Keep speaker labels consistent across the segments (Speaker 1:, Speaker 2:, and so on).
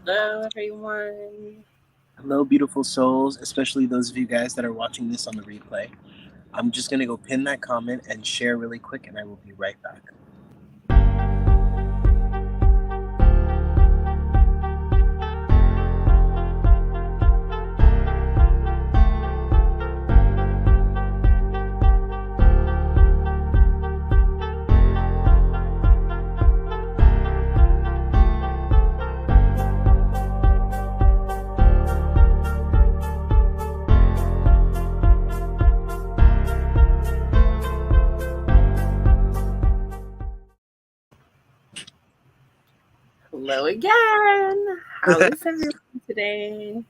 Speaker 1: Hello, everyone.
Speaker 2: Hello, beautiful souls, especially those of you guys that are watching this on the replay. I'm just going to go pin that comment and share really quick, and I will be right back.
Speaker 1: Hello again. How is everyone today?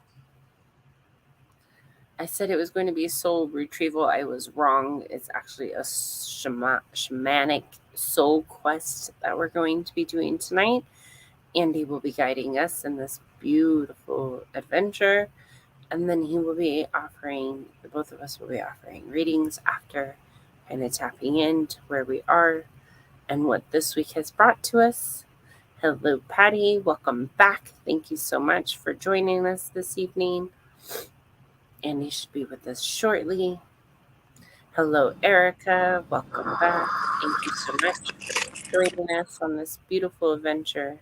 Speaker 1: I said it was going to be a soul retrieval. I was wrong. It's actually a shamanic soul quest that we're going to be doing tonight. Andy will be guiding us in this beautiful adventure. And then he will be offering, the both of us will be offering readings after, kind of tapping into where we are and what this week has brought to us. Hello, Patty. Welcome back. Thank you so much for joining us this evening. Andy should be with us shortly. Hello, Erica. Welcome back. Thank you so much for joining us on this beautiful adventure.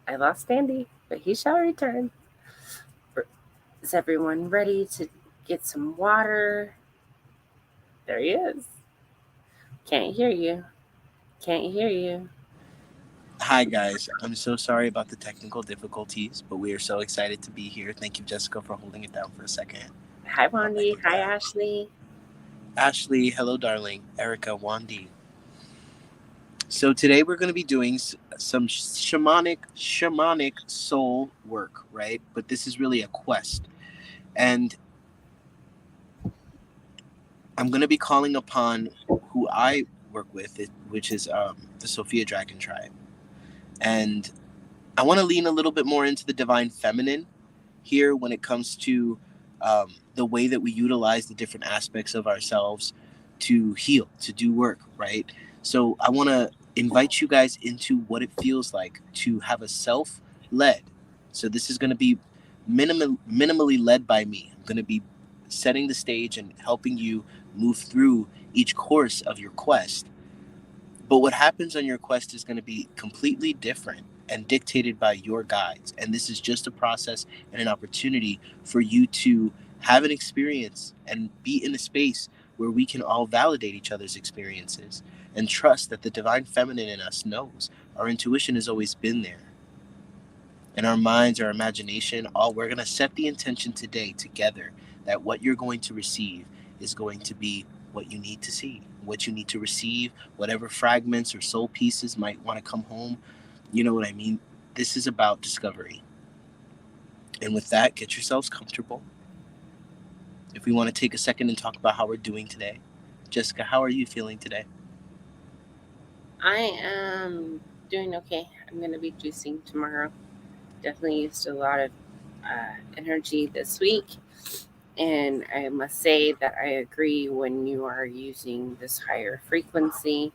Speaker 1: I lost Andy, but he shall return. Is everyone ready to get some water? There he is. Can't hear you. Can't hear you.
Speaker 2: Hi, guys. I'm so sorry about the technical difficulties, but we are so excited to be here. Thank you, Jessica, for holding it down for a second.
Speaker 1: Hi, Wandy. Hi, Ashley.
Speaker 2: Ashley, hello, darling. Erica, Wandy. So today we're going to be doing some shamanic soul work, right? But this is really a quest. And I'm going to be calling upon who I work with, which is the Sophia Dragon Tribe. And I want to lean a little bit more into the divine feminine here when it comes to the way that we utilize the different aspects of ourselves to heal, to do work, right? So I want to invite you guys into what it feels like to have a self-led. So this is going to be minimally led by me. I'm going to be setting the stage and helping you move through each course of your quest. But what happens on your quest is going to be completely different and dictated by your guides. And this is just a process and an opportunity for you to have an experience and be in a space where we can all validate each other's experiences and trust that the divine feminine in us knows. Our intuition has always been there. In our minds, our imagination, we're going to set the intention today together that what you're going to receive is going to be what you need to see, what you need to receive, whatever fragments or soul pieces might want to come home. You know what I mean? This is about discovery. And with that, get yourselves comfortable. If we want to take a second and talk about how we're doing today. Jessica, how are you feeling today?
Speaker 1: I am doing okay. I'm going to be juicing tomorrow. Definitely used a lot of energy this week. And I must say that I agree when you are using this higher frequency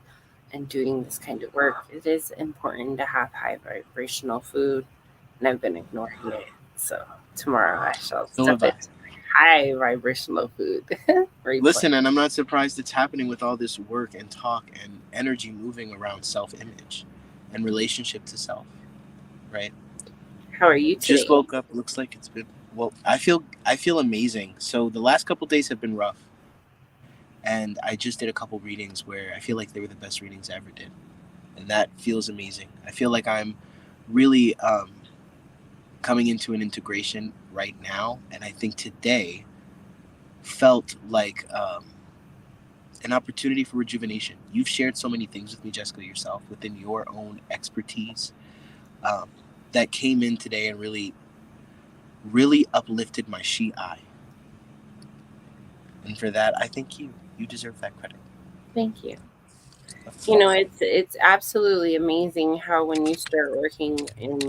Speaker 1: and doing this kind of work, it is important to have high vibrational food. And I've been ignoring it. So tomorrow I shall step into high vibrational food.
Speaker 2: Listen, and I'm not surprised it's happening with all this work and talk and energy moving around self-image and relationship to self, right?
Speaker 1: How are you today?
Speaker 2: Just woke up. Looks like it's been I feel amazing. So the last couple days have been rough, and I just did a couple readings where I feel like they were the best readings I ever did, and that feels amazing. I feel like I'm really coming into an integration right now, and I think today felt like an opportunity for rejuvenation. You've shared so many things with me, Jessica, yourself, within your own expertise that came in today and really uplifted my Shi'ai. And for that, I thank you. You deserve that credit.
Speaker 1: Thank you. You know, it's absolutely amazing how when you start working in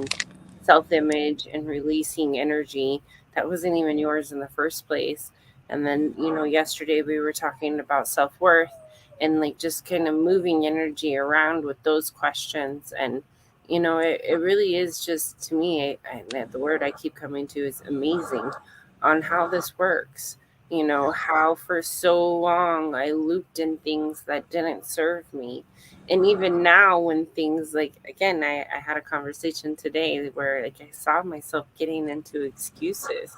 Speaker 1: self-image and releasing energy that wasn't even yours in the first place. And then, you know, yesterday we were talking about self-worth and like just kind of moving energy around with those questions and It really is just, to me, the word I keep coming to is amazing on how this works. How for so long I looped in things that didn't serve me. And even now, when things like, again, I had a conversation today where like I saw myself getting into excuses.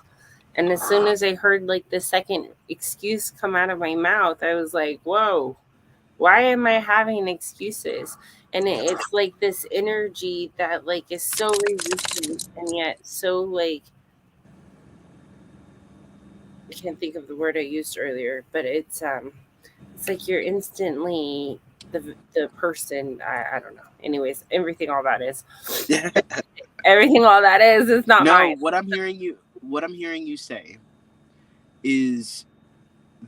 Speaker 1: And as soon as I heard like the second excuse come out of my mouth, I was like, whoa, why am I having excuses? And it's like this energy that like is so resistant and yet so like, I can't think of the word I used earlier, but it's like you're instantly the person. I don't know. Anyways, everything all that is not
Speaker 2: No,
Speaker 1: mine.
Speaker 2: what I'm hearing you say is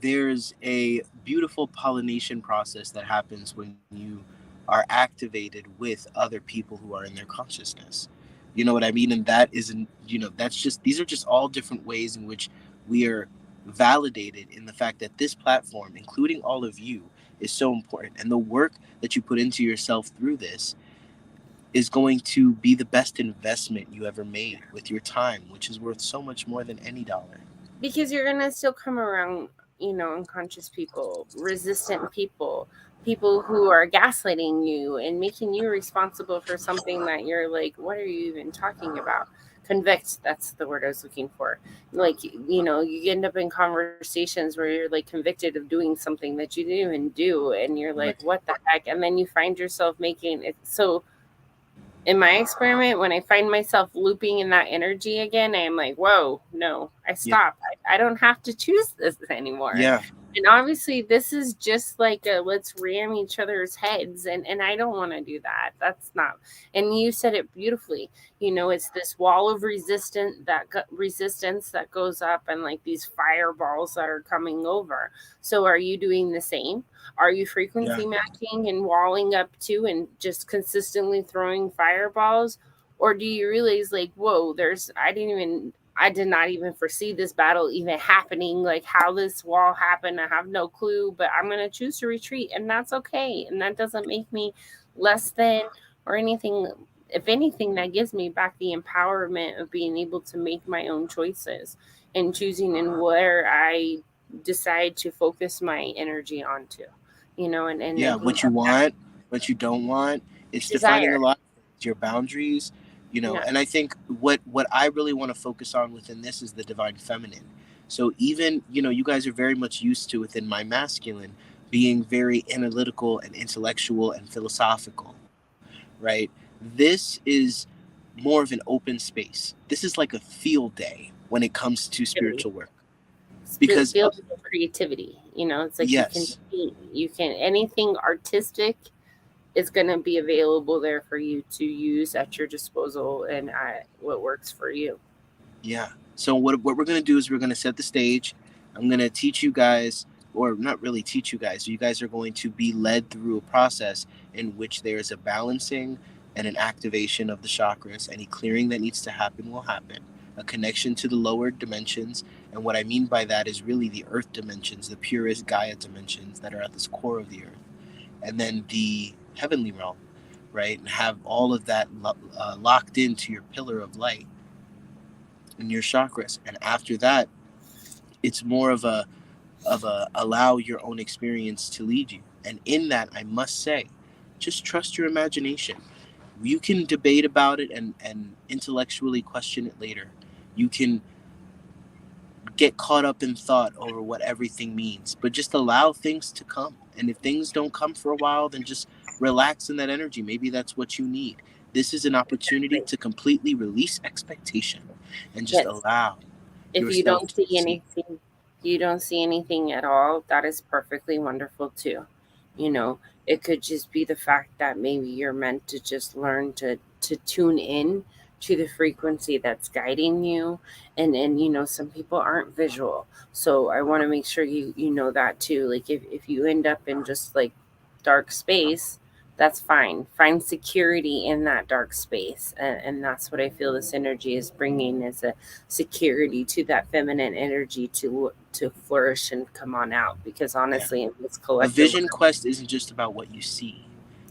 Speaker 2: there's a beautiful pollination process that happens when you are activated with other people who are in their consciousness. You know what I mean? And that isn't, that's just, these are just all different ways in which we are validated in the fact that this platform, including all of you, is so important. And the work that you put into yourself through this is going to be the best investment you ever made with your time, which is worth so much more than any dollar.
Speaker 1: Because you're gonna still come around, unconscious people, resistant people, people who are gaslighting you and making you responsible for something that you're like, what are you even talking about? Convict, that's the word I was looking for. Like, you end up in conversations where you're like convicted of doing something that you didn't even do, and you're like,
Speaker 2: Right.
Speaker 1: what the heck? And then you find yourself making it so. In my experiment, when I find myself looping in that energy again, I am like, whoa, no, I
Speaker 2: Yeah.
Speaker 1: stop. I don't have to choose this anymore.
Speaker 2: Yeah.
Speaker 1: And obviously, this is just like a let's ram each other's heads. And I don't want to do that. That's not. And you said it beautifully. It's this wall of resistance that goes up, and like these fireballs that are coming over. So, are you doing the same? Are you
Speaker 2: Yeah.
Speaker 1: frequency matching and walling up to and just consistently throwing fireballs? Or do you realize, like, whoa, I did not even foresee this battle even happening, like how this wall happened. I have no clue, but I'm going to choose to retreat, and that's okay. And that doesn't make me less than or anything. If anything, that gives me back the empowerment of being able to make my own choices and choosing in where I decide to focus my energy onto, and I
Speaker 2: Yeah,
Speaker 1: think
Speaker 2: what you want, what you don't want. It's defining
Speaker 1: desire.
Speaker 2: a lot of things, your boundaries,
Speaker 1: Yeah.
Speaker 2: and I think what I really want to focus on within this is the divine feminine. So even, you guys are very much used to within my masculine being very analytical and intellectual and philosophical, right? This is more of an open space. This is like a field day when it comes to spiritual work. Because
Speaker 1: Field of creativity. It's like you can
Speaker 2: yes,
Speaker 1: paint, you can anything artistic is going to be available there for you to use at your disposal and at what works for you.
Speaker 2: yeah. So what we're gonna do is we're gonna set the stage. I'm gonna teach you guys, or not really teach you guys. You guys are going to be led through a process in which there is a balancing and an activation of the chakras. Any clearing that needs to happen will happen. A connection to the lower dimensions, and what I mean by that is really the earth dimensions, the purest Gaia dimensions that are at the core of the earth, and then the heavenly realm, right? And have all of that locked into your pillar of light in your chakras. And after that, it's more of a allow your own experience to lead you. And in that, I must say, just trust your imagination. You can debate about it and intellectually question it later. You can get caught up in thought over what everything means, but just allow things to come. And if things don't come for a while, then just relax in that energy. Maybe that's what you need. This is an opportunity
Speaker 1: Exactly.
Speaker 2: to completely release expectation and just
Speaker 1: Yes.
Speaker 2: allow
Speaker 1: If
Speaker 2: yourself to receive.
Speaker 1: you don't see anything at all, that is perfectly wonderful too. You know, it could just be the fact that maybe you're meant to just learn to tune in to the frequency that's guiding you. And some people aren't visual. So I want to make sure you know that too. Like if you end up in just like dark space, that's fine. Find security in that dark space. And that's what I feel this energy is bringing, is a security to that feminine energy to flourish and come on out, because
Speaker 2: Yeah.
Speaker 1: honestly in this
Speaker 2: A
Speaker 1: collective,
Speaker 2: vision quest isn't just about what you see.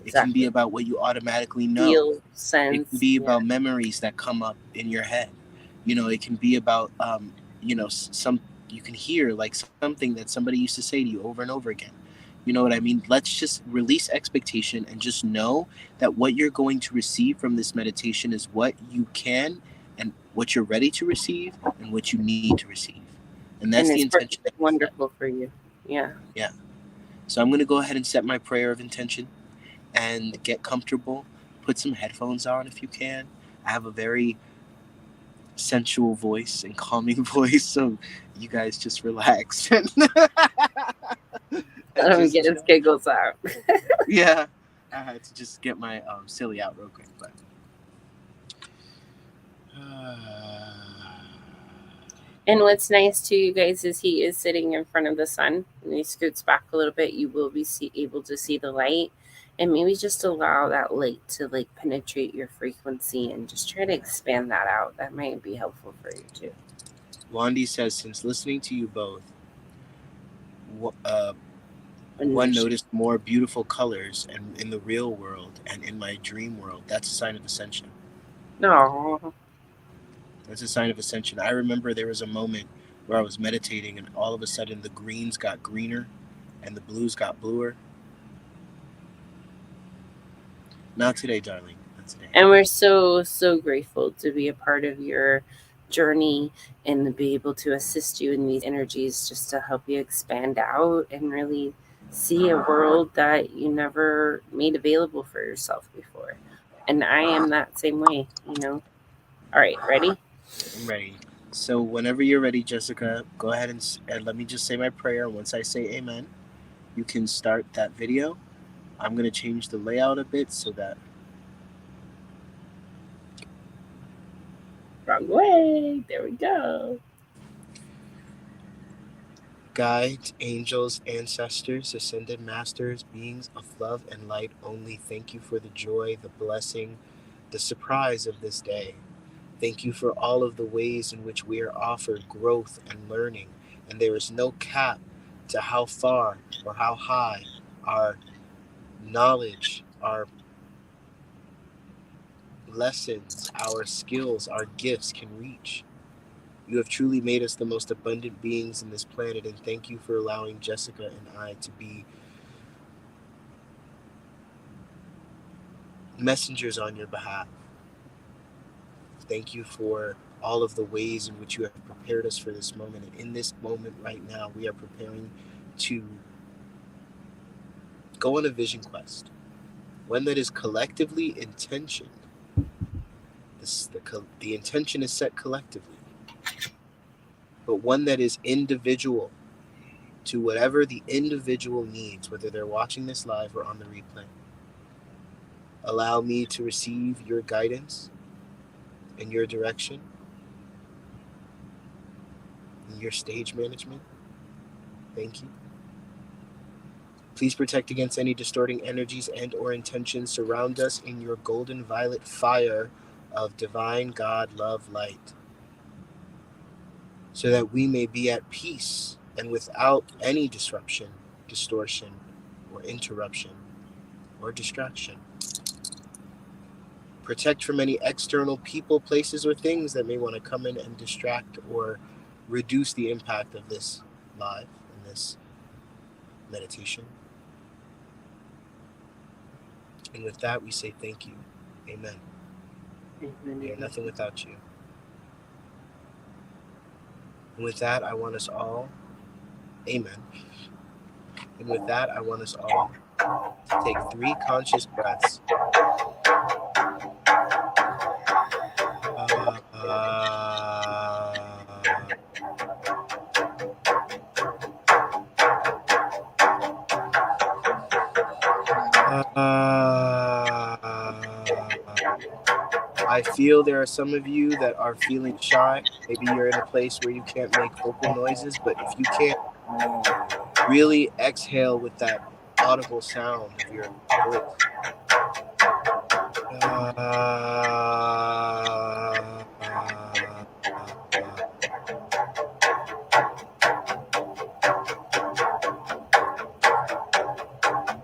Speaker 2: It can be
Speaker 1: Exactly.
Speaker 2: about what you automatically know.
Speaker 1: Feel,
Speaker 2: It
Speaker 1: sense.
Speaker 2: can be
Speaker 1: Yeah.
Speaker 2: about memories that come up in your head. It can be about, some you can hear like something that somebody used to say to you over and over again. You know what I mean? Let's just release expectation and just know that what you're going to receive from this meditation is what you can and what you're ready to receive and what you need to receive. And that's
Speaker 1: And
Speaker 2: the
Speaker 1: it's
Speaker 2: intention that we set.
Speaker 1: wonderful for you. Yeah.
Speaker 2: Yeah. So I'm going to go ahead and set my prayer of intention and get comfortable. Put some headphones on if you can. I have a very sensual voice and calming voice, so you guys just relax and,
Speaker 1: Let him
Speaker 2: just
Speaker 1: get his
Speaker 2: chill.
Speaker 1: giggles out.
Speaker 2: Yeah, I had to just get my silly out real quick, but
Speaker 1: And what's nice too, you guys, is he is sitting in front of the sun. And he scoots back a little bit, you will be able to see the light. And maybe just allow that light to like penetrate your frequency and just try to expand that out. That might be helpful for you too.
Speaker 2: Wandy says, since listening to you both,
Speaker 1: And
Speaker 2: one
Speaker 1: there's-
Speaker 2: noticed more beautiful colors and in the real world and in my dream world. That's a sign of ascension.
Speaker 1: No.
Speaker 2: That's a sign of ascension. I remember there was a moment where I was meditating and all of a sudden the greens got greener and the blues got bluer. Not today, darling. Not today.
Speaker 1: And we're so, so grateful to be a part of your journey and to be able to assist you in these energies just to help you expand out and really see a world that you never made available for yourself before. And I am that same way, you know. All right, ready?
Speaker 2: I'm ready. So whenever you're ready, Jessica, go ahead and let me just say my prayer. Once I say amen, you can start that video. I'm going to change the layout a bit so that...
Speaker 1: Wrong way. There we go.
Speaker 2: Guides, angels, ancestors, ascended masters, beings of love and light only, thank you for the joy, the blessing, the surprise of this day. Thank you for all of the ways in which we are offered growth and learning, and there is no cap to how far or how high our knowledge, our lessons, our skills, our gifts can reach. You have truly made us the most abundant beings in this planet, and thank you for allowing Jessica and I to be messengers on your behalf. Thank you for all of the ways in which you have prepared us for this moment. And in this moment right now, we are preparing to go on a vision quest, one that is collectively intentioned. The intention is set collectively, but one that is individual to whatever the individual needs, whether they're watching this live or on the replay. Allow me to receive your guidance and your direction and your stage management. Thank you. Please protect against any distorting energies and or intentions. Surround us in your golden violet fire of divine God, love, light, so that we may be at peace and without any disruption, distortion, or interruption, or distraction. Protect from any external people, places, or things that may want to come in and distract or reduce the impact of this live and this meditation. And with that, we say thank you. Amen. We are nothing without you. And with that, I want us all, amen. And with that, I want us all to take 3 conscious breaths. I feel there are some of you that are feeling shy. Maybe you're in a place where you can't make vocal noises, but if you can't, really exhale with that audible sound of your voice.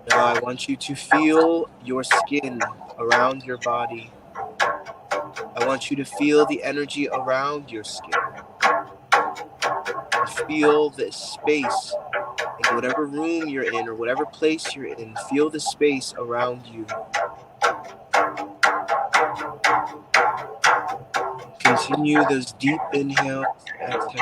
Speaker 2: Now I want you to feel your skin around your body. I want you to feel the energy around your skin. Feel the space in whatever room you're in or whatever place you're in. Feel the space around you. Continue those deep inhales, exhales,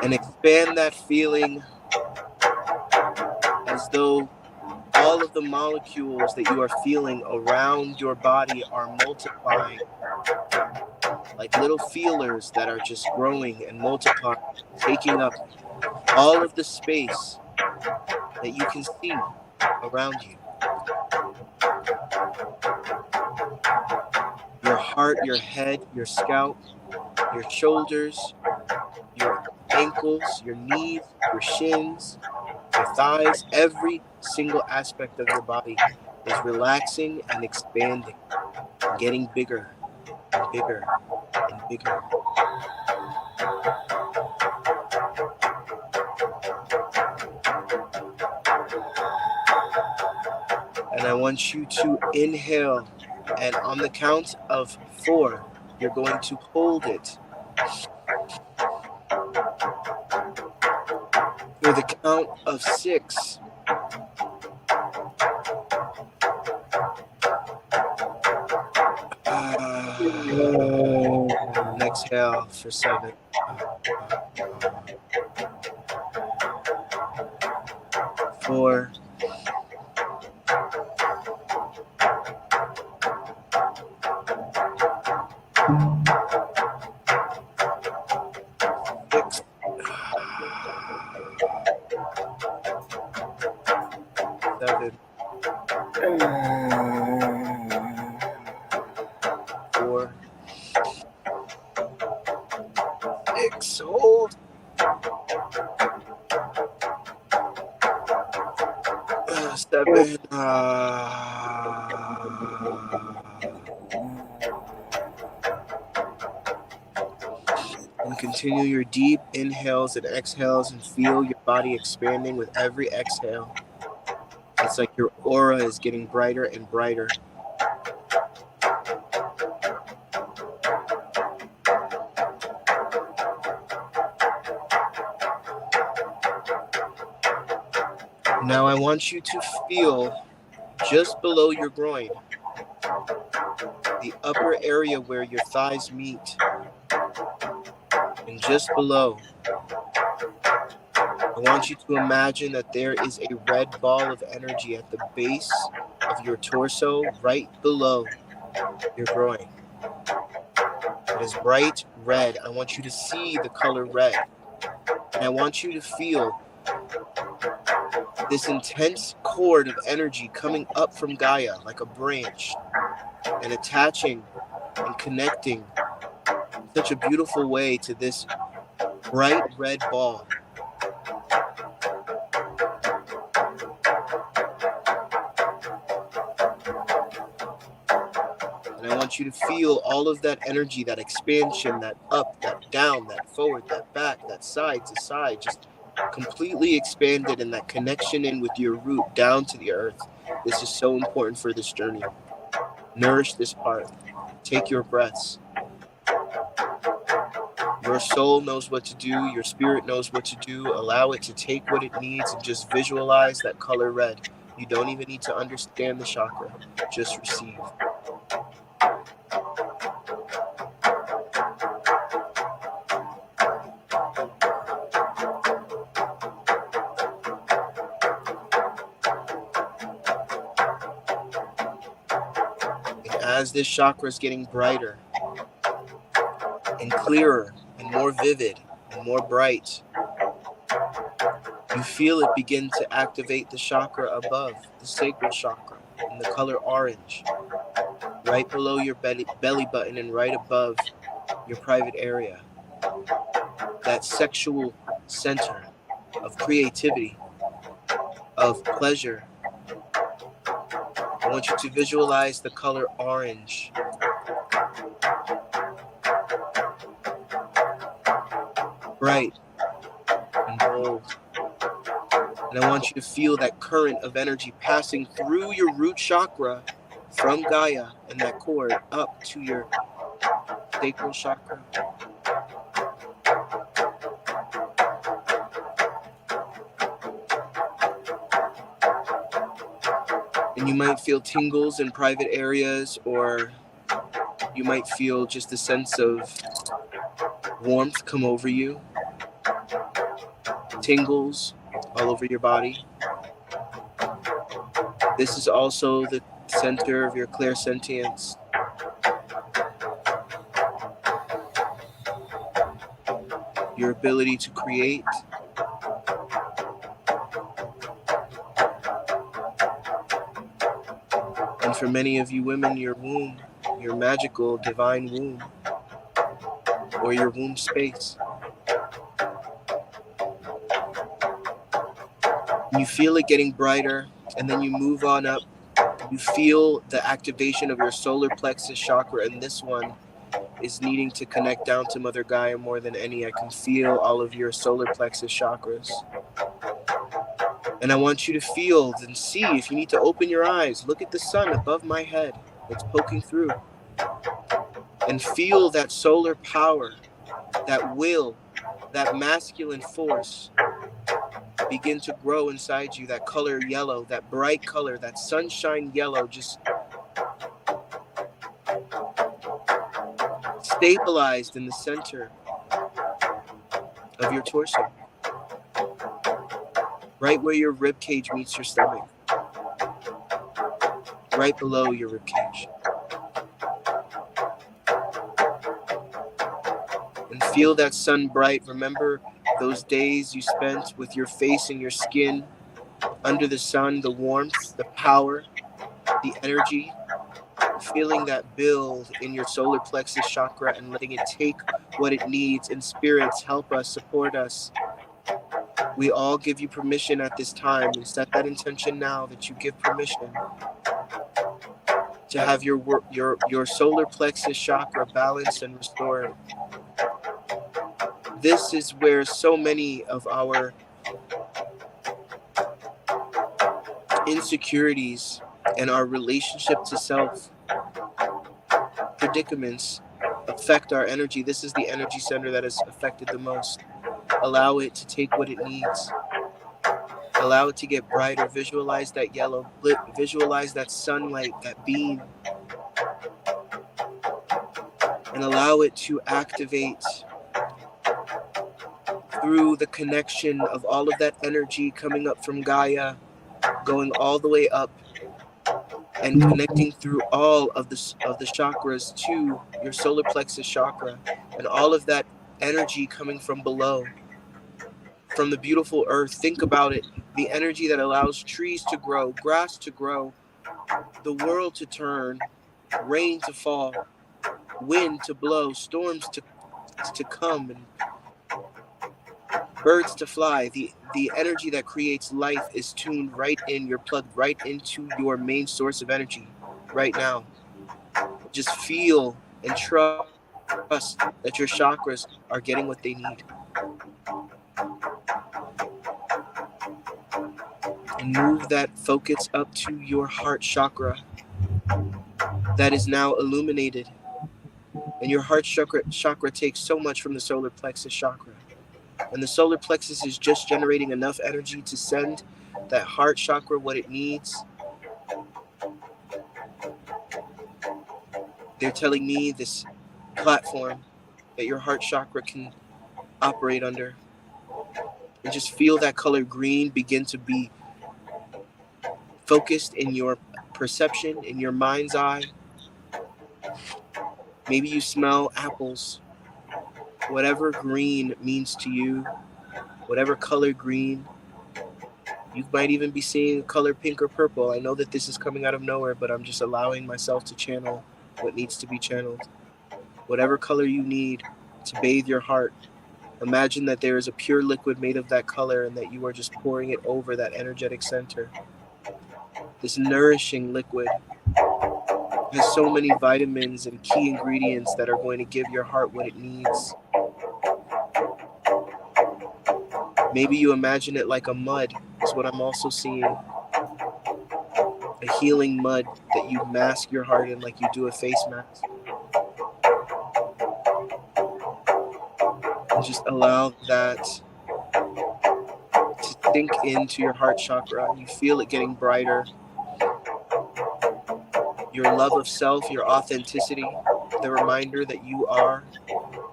Speaker 2: and expand that feeling as though all of the molecules that you are feeling around your body are multiplying, like little feelers that are just growing and multiplying, taking up all of the space that you can see around you. Your heart, your head, your scalp, your shoulders, your ankles, your knees, your shins, your thighs, every single aspect of your body is relaxing and expanding, getting bigger and bigger and bigger. And I want you to inhale, and on the count of 4, you're going to hold it. For the count of 6, and exhale for 7. 4. 6. 7. 4. 6. Hold. 7. And continue your deep inhales and exhales and feel your body expanding with every exhale. It's like your aura is getting brighter and brighter. Now I want you to feel just below your groin, the upper area where your thighs meet, and just below, I want you to imagine that there is a red ball of energy at the base of your torso, right below your groin. It is bright red. I want you to see the color red. And I want you to feel this intense cord of energy coming up from Gaia like a branch and attaching and connecting in such a beautiful way to this bright red ball. And I want you to feel all of that energy, that expansion, that up, that down, that forward, that back, that side to side, just completely expanded, and that connection in with your root down to the earth. This is so important for this journey. Nourish this part. Take your breaths. Your soul knows what to do. Your spirit knows what to do. Allow it to take what it needs and just visualize that color red. You don't even need to understand the chakra. Just receive. As this chakra is getting brighter and clearer and more vivid and more bright, you feel it begin to activate the chakra above, the sacral chakra, in the color orange, right below your belly button and right above your private area. That sexual center of creativity, of pleasure. I want you to visualize the color orange. Bright and bold And I want you to feel that current of energy passing through your root chakra from Gaia and that cord up to your sacral chakra. And you might feel tingles in private areas, or you might feel just a sense of warmth come over you. Tingles all over your body. This is also the center of your clairsentience. Your ability to create. And for many of you women, your womb, your magical divine womb, or your womb space. You feel it getting brighter, and then you move on up. You feel the activation of your solar plexus chakra, and this one is needing to connect down to Mother Gaia more than any. I can feel all of your solar plexus chakras. And I want you to feel and see, if you need to open your eyes, look at the sun above my head. It's poking through. And feel that solar power, that will, that masculine force begin to grow inside you. That color yellow, that bright color, that sunshine yellow, just stabilized in the center of your torso, right where your rib cage meets your stomach, right below your rib cage. And feel that sun bright. Remember those days you spent with your face and your skin under the sun, the warmth, the power, the energy, feeling that build in your solar plexus chakra and letting it take what it needs. And spirits, help us, support us. We all give you permission at this time, and set that intention now that you give permission to have your solar plexus chakra balanced and restored. This is where so many of our insecurities and our relationship to self predicaments affect our energy. This is the energy center that is affected the most. Allow it to take what it needs. Allow it to get brighter. Visualize that yellow. Visualize that sunlight, that beam. And allow it to activate through the connection of all of that energy coming up from Gaia, going all the way up and connecting through all of the chakras to your solar plexus chakra, and all of that energy coming from below, from the beautiful earth. Think about it, the energy that allows trees to grow, grass to grow, the world to turn, rain to fall, wind to blow, storms to come, and birds to fly. The energy that creates life is tuned right in. You're plugged right into your main source of energy right now. Just feel and trust that your chakras are getting what they need. And move that focus up to your heart chakra that is now illuminated. And your heart chakra takes so much from the solar plexus chakra. And the solar plexus is just generating enough energy to send that heart chakra what it needs. They're telling me this platform that your heart chakra can operate under. And just feel that color green begin to be focused in your perception, in your mind's eye. Maybe you smell apples. Whatever green means to you, whatever color green. You might even be seeing color pink or purple. I know that this is coming out of nowhere, but I'm just allowing myself to channel what needs to be channeled. Whatever color you need to bathe your heart. Imagine that there is a pure liquid made of that color, and that you are just pouring it over that energetic center. This nourishing liquid has so many vitamins and key ingredients that are going to give your heart what it needs. Maybe you imagine it like a mud, is what I'm also seeing. A healing mud that you mask your heart in like you do a face mask. And just allow that to sink into your heart chakra. You feel it getting brighter. Your love of self, your authenticity, the reminder that you are,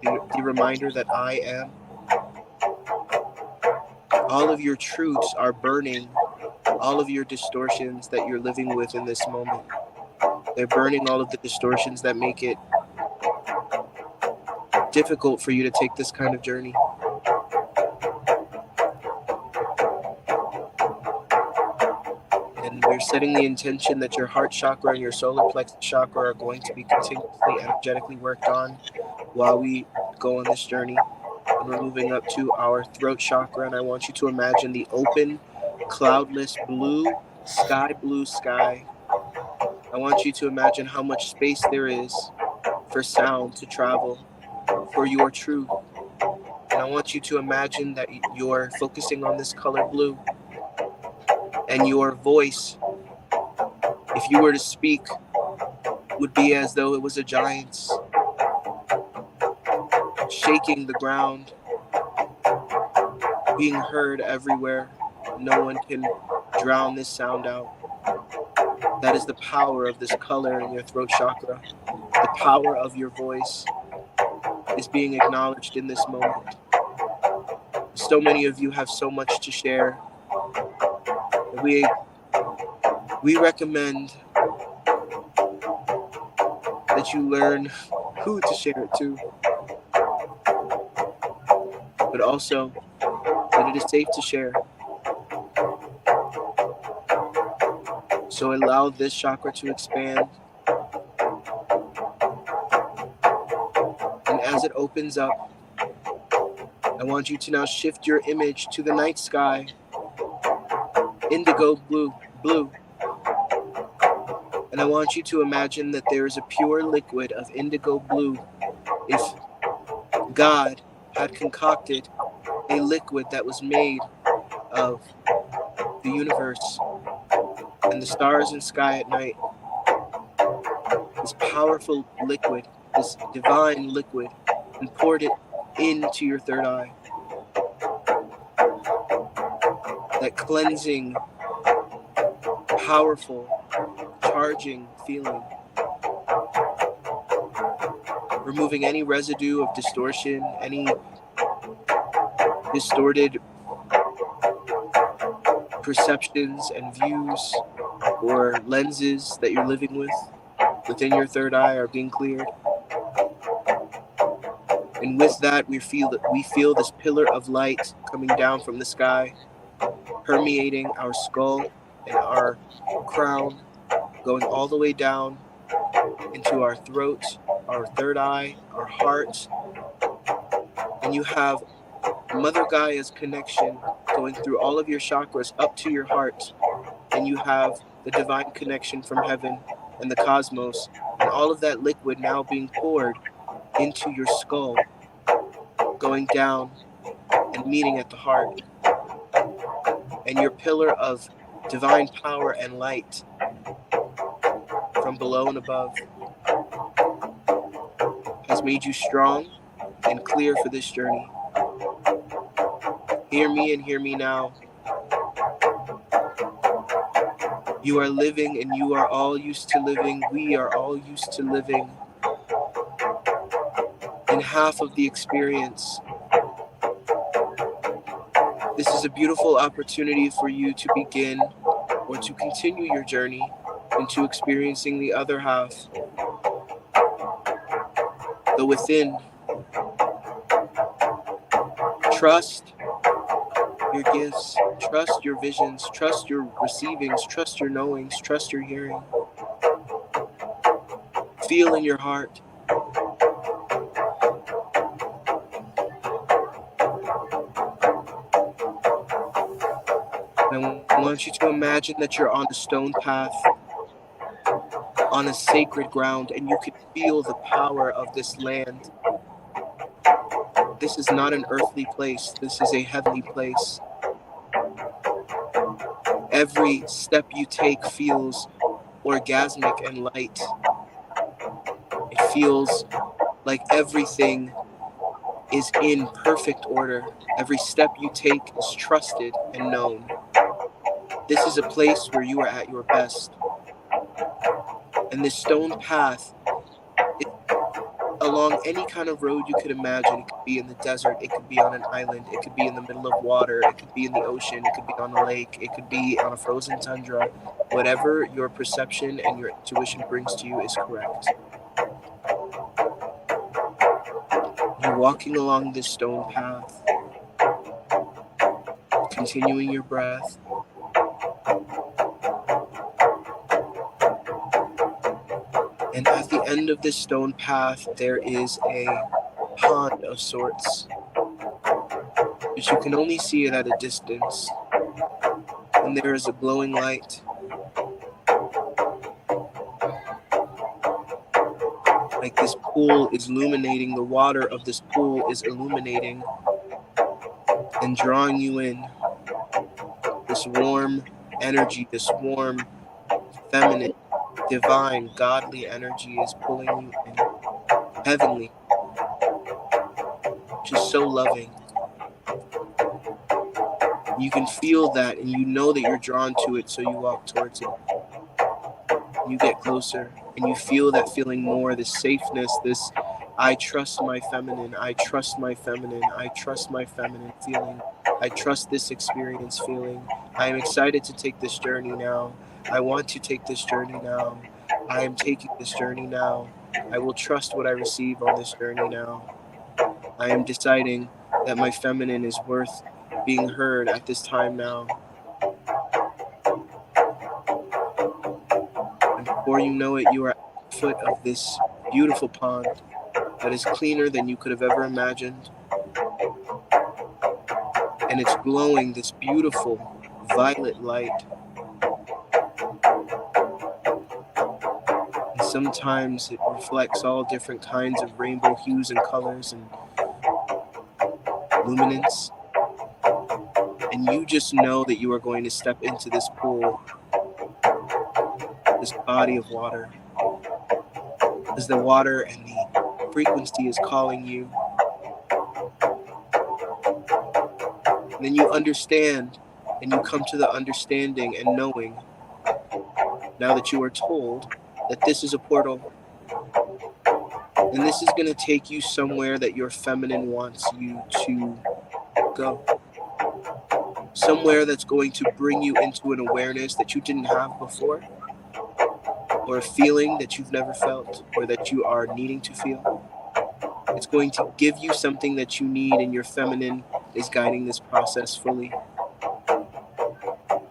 Speaker 2: the reminder that I am. All of your truths are burning all of your distortions that you're living with in this moment. They're burning all of the distortions that make it difficult for you to take this kind of journey. And we're setting the intention that your heart chakra and your solar plexus chakra are going to be continuously energetically worked on while we go on this journey. And we're moving up to our throat chakra, and I want you to imagine the open, cloudless blue sky. I want you to imagine how much space there is for sound to travel, for your truth. And I want you to imagine that you're focusing on this color blue, and your voice, if you were to speak, would be as though it was a giant's, shaking the ground, being heard everywhere. No one can drown this sound out. That is the power of this color in your throat chakra. The power of your voice is being acknowledged in this moment. So many of you have so much to share. We recommend that you learn who to share it to, but also that it is safe to share. So allow this chakra to expand. And as it opens up, I want you to now shift your image to the night sky, indigo blue. And I want you to imagine that there is a pure liquid of indigo blue. If God had concocted a liquid that was made of the universe and the stars and sky at night, this powerful liquid, this divine liquid, and poured it into your third eye. That cleansing, powerful, charging feeling. Removing any residue of distortion, any distorted perceptions and views or lenses that you're living with within your third eye are being cleared. And with that, we feel this pillar of light coming down from the sky, permeating our skull and our crown, going all the way down into our throat, our third eye, our heart. And you have Mother Gaia's connection going through all of your chakras up to your heart. And you have the divine connection from heaven and the cosmos, and all of that liquid now being poured into your skull, going down and meeting at the heart. And your pillar of divine power and light from below and above has made you strong and clear for this journey. Hear me and hear me now. You are living, and you are all used to living. We are all used to living in half of the experience. This is a beautiful opportunity for you to begin or to continue your journey into experiencing the other half, the within. Trust your gifts, trust your visions, trust your receivings, trust your knowings, trust your hearing. Feel in your heart. And I want you to imagine that you're on a stone path, on a sacred ground, and you can feel the power of this land. This is not an earthly place. This is a heavenly place. Every step you take feels orgasmic and light. It feels like everything is in perfect order. Every step you take is trusted and known. This is a place where you are at your best. And this stone path is along any kind of road you could imagine. It could be in the desert, it could be on an island, it could be in the middle of water, it could be in the ocean, it could be on a lake, it could be on a frozen tundra. Whatever your perception and your intuition brings to you is correct. You're walking along this stone path, continuing your breath. And at the end of this stone path, there is a pond of sorts, but you can only see it at a distance. And there is a glowing light. Like this pool is illuminating, the water of this pool is illuminating and drawing you in. This warm energy, this warm, feminine, divine, godly energy is pulling you in. Heavenly, just so loving. You can feel that and you know that you're drawn to it, so you walk towards it. You get closer and you feel that feeling more, this safeness, this I trust my feminine, I trust my feminine, I trust my feminine feeling. I trust this experience feeling. I am excited to take this journey now. I want to take this journey now. I am taking this journey now. I will trust what I receive on this journey now. I am deciding that my feminine is worth being heard at this time now. And before you know it, you are at the foot of this beautiful pond that is cleaner than you could have ever imagined. And it's glowing this beautiful violet light. And sometimes it reflects all different kinds of rainbow hues and colors and luminance. And you just know that you are going to step into this pool, this body of water, as the water and the frequency is calling you. And then you understand, and you come to the understanding and knowing, now that you are told, that this is a portal. And this is going to take you somewhere that your feminine wants you to go. Somewhere that's going to bring you into an awareness that you didn't have before, or a feeling that you've never felt, or that you are needing to feel. It's going to give you something that you need, and your feminine is guiding this process fully.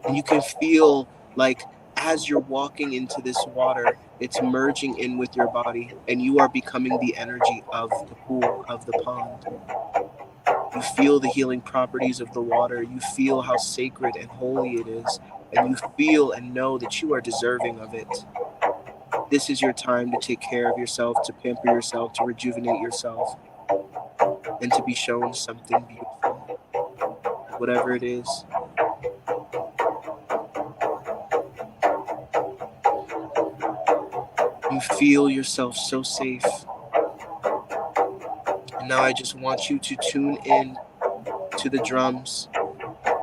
Speaker 2: And you can feel like as you're walking into this water, it's merging in with your body, and you are becoming the energy of the pool, of the pond. You feel the healing properties of the water. You feel how sacred and holy it is, and you feel and know that you are deserving of it. This is your time to take care of yourself, to pamper yourself, to rejuvenate yourself, and to be shown something beautiful, whatever it is. You feel yourself so safe. And now I just want you to tune in to the drums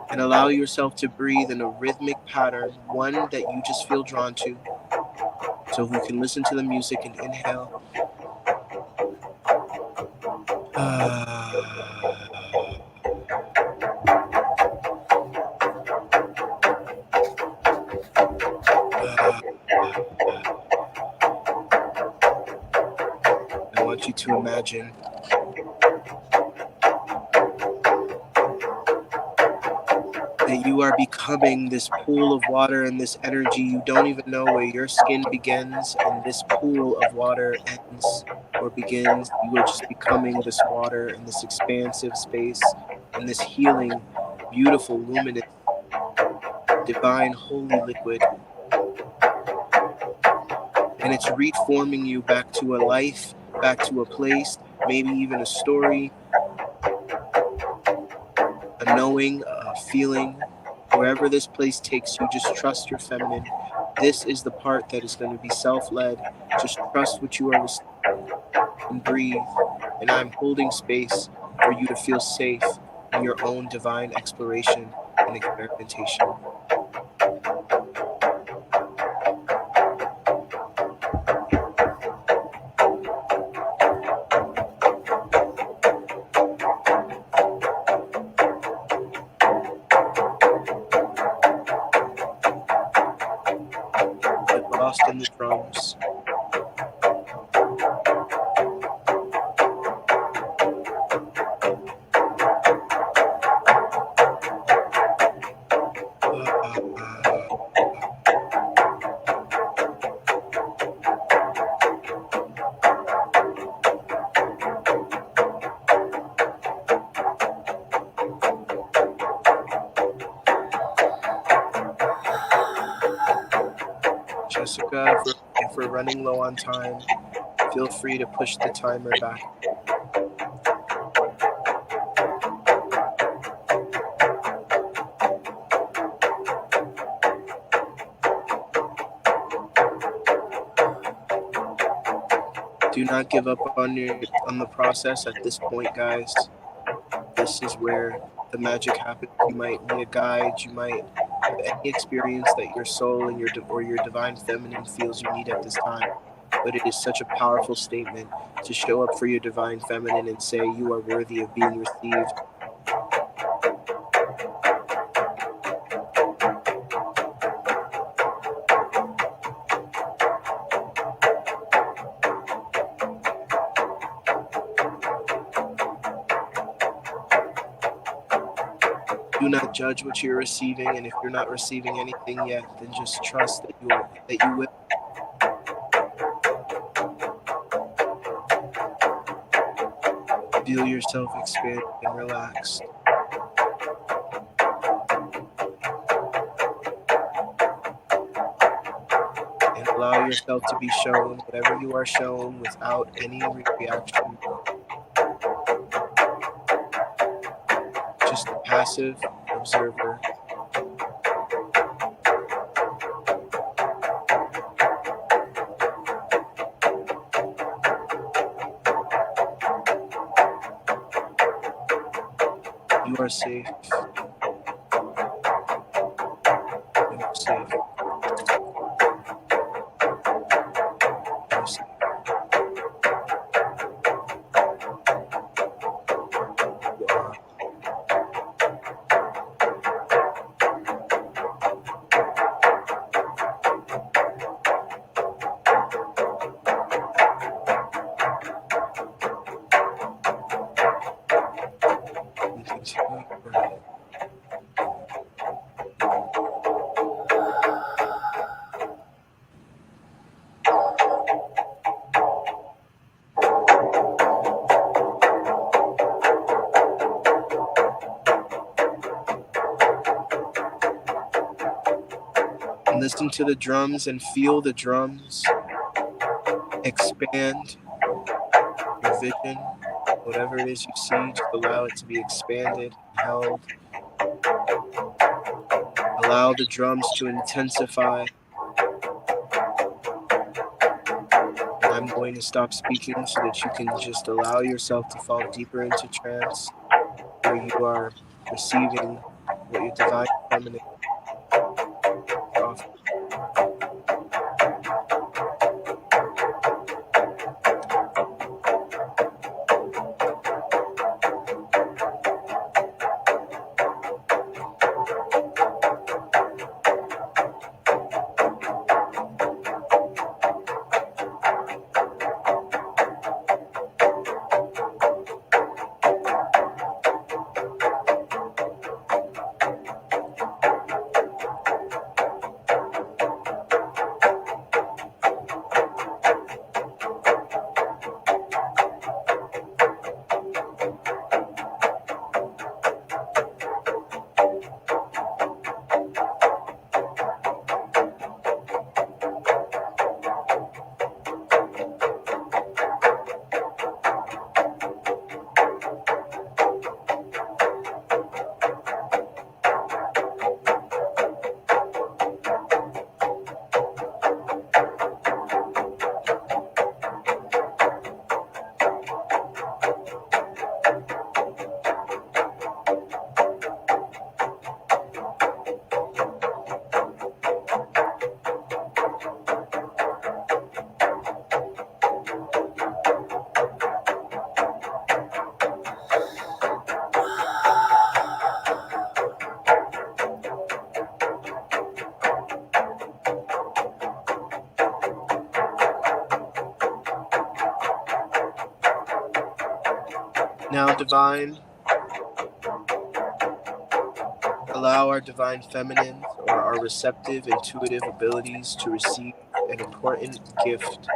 Speaker 2: and allow yourself to breathe in a rhythmic pattern, one that you just feel drawn to. So we can listen to the music and inhale. I want you to imagine that you are becoming this pool of water and this energy. You don't even know where your skin begins and this pool of water ends or begins. You are just becoming this water in this expansive space and this healing, beautiful, luminous, divine, holy liquid. And it's reforming you back to a life, back to a place, maybe even a story, a knowing, a feeling, wherever this place takes you, just trust your feminine. This is the part that is going to be self-led. Just trust what you are receiving and breathe. And I'm holding space for you to feel safe in your own divine exploration and experimentation. Get lost in the drums. Jessica, if we're running low on time, feel free to push the timer back. Do not give up on the process at this point, guys. This is where the magic happens. You might need a guide. You might have any experience that your soul and your divine feminine feels you need at this time. But it is such a powerful statement to show up for your divine feminine and say you are worthy of being received. Do not judge what you're receiving, and if you're not receiving anything yet, then just trust that you will. Feel yourself expand and relax. And allow yourself to be shown whatever you are shown without any reaction. Just a passive observer. You are safe. You are safe. You are safe. You are. And continue your breath. And listen to the drums and feel the drums expand your vision. Whatever it is you see, just allow it to be expanded and held. Allow the drums to intensify. And I'm going to stop speaking so that you can just allow yourself to fall deeper into trance, where you are receiving what your divine feminine offers. Now, divine, allow our divine feminines or our receptive, intuitive abilities to receive an important gift,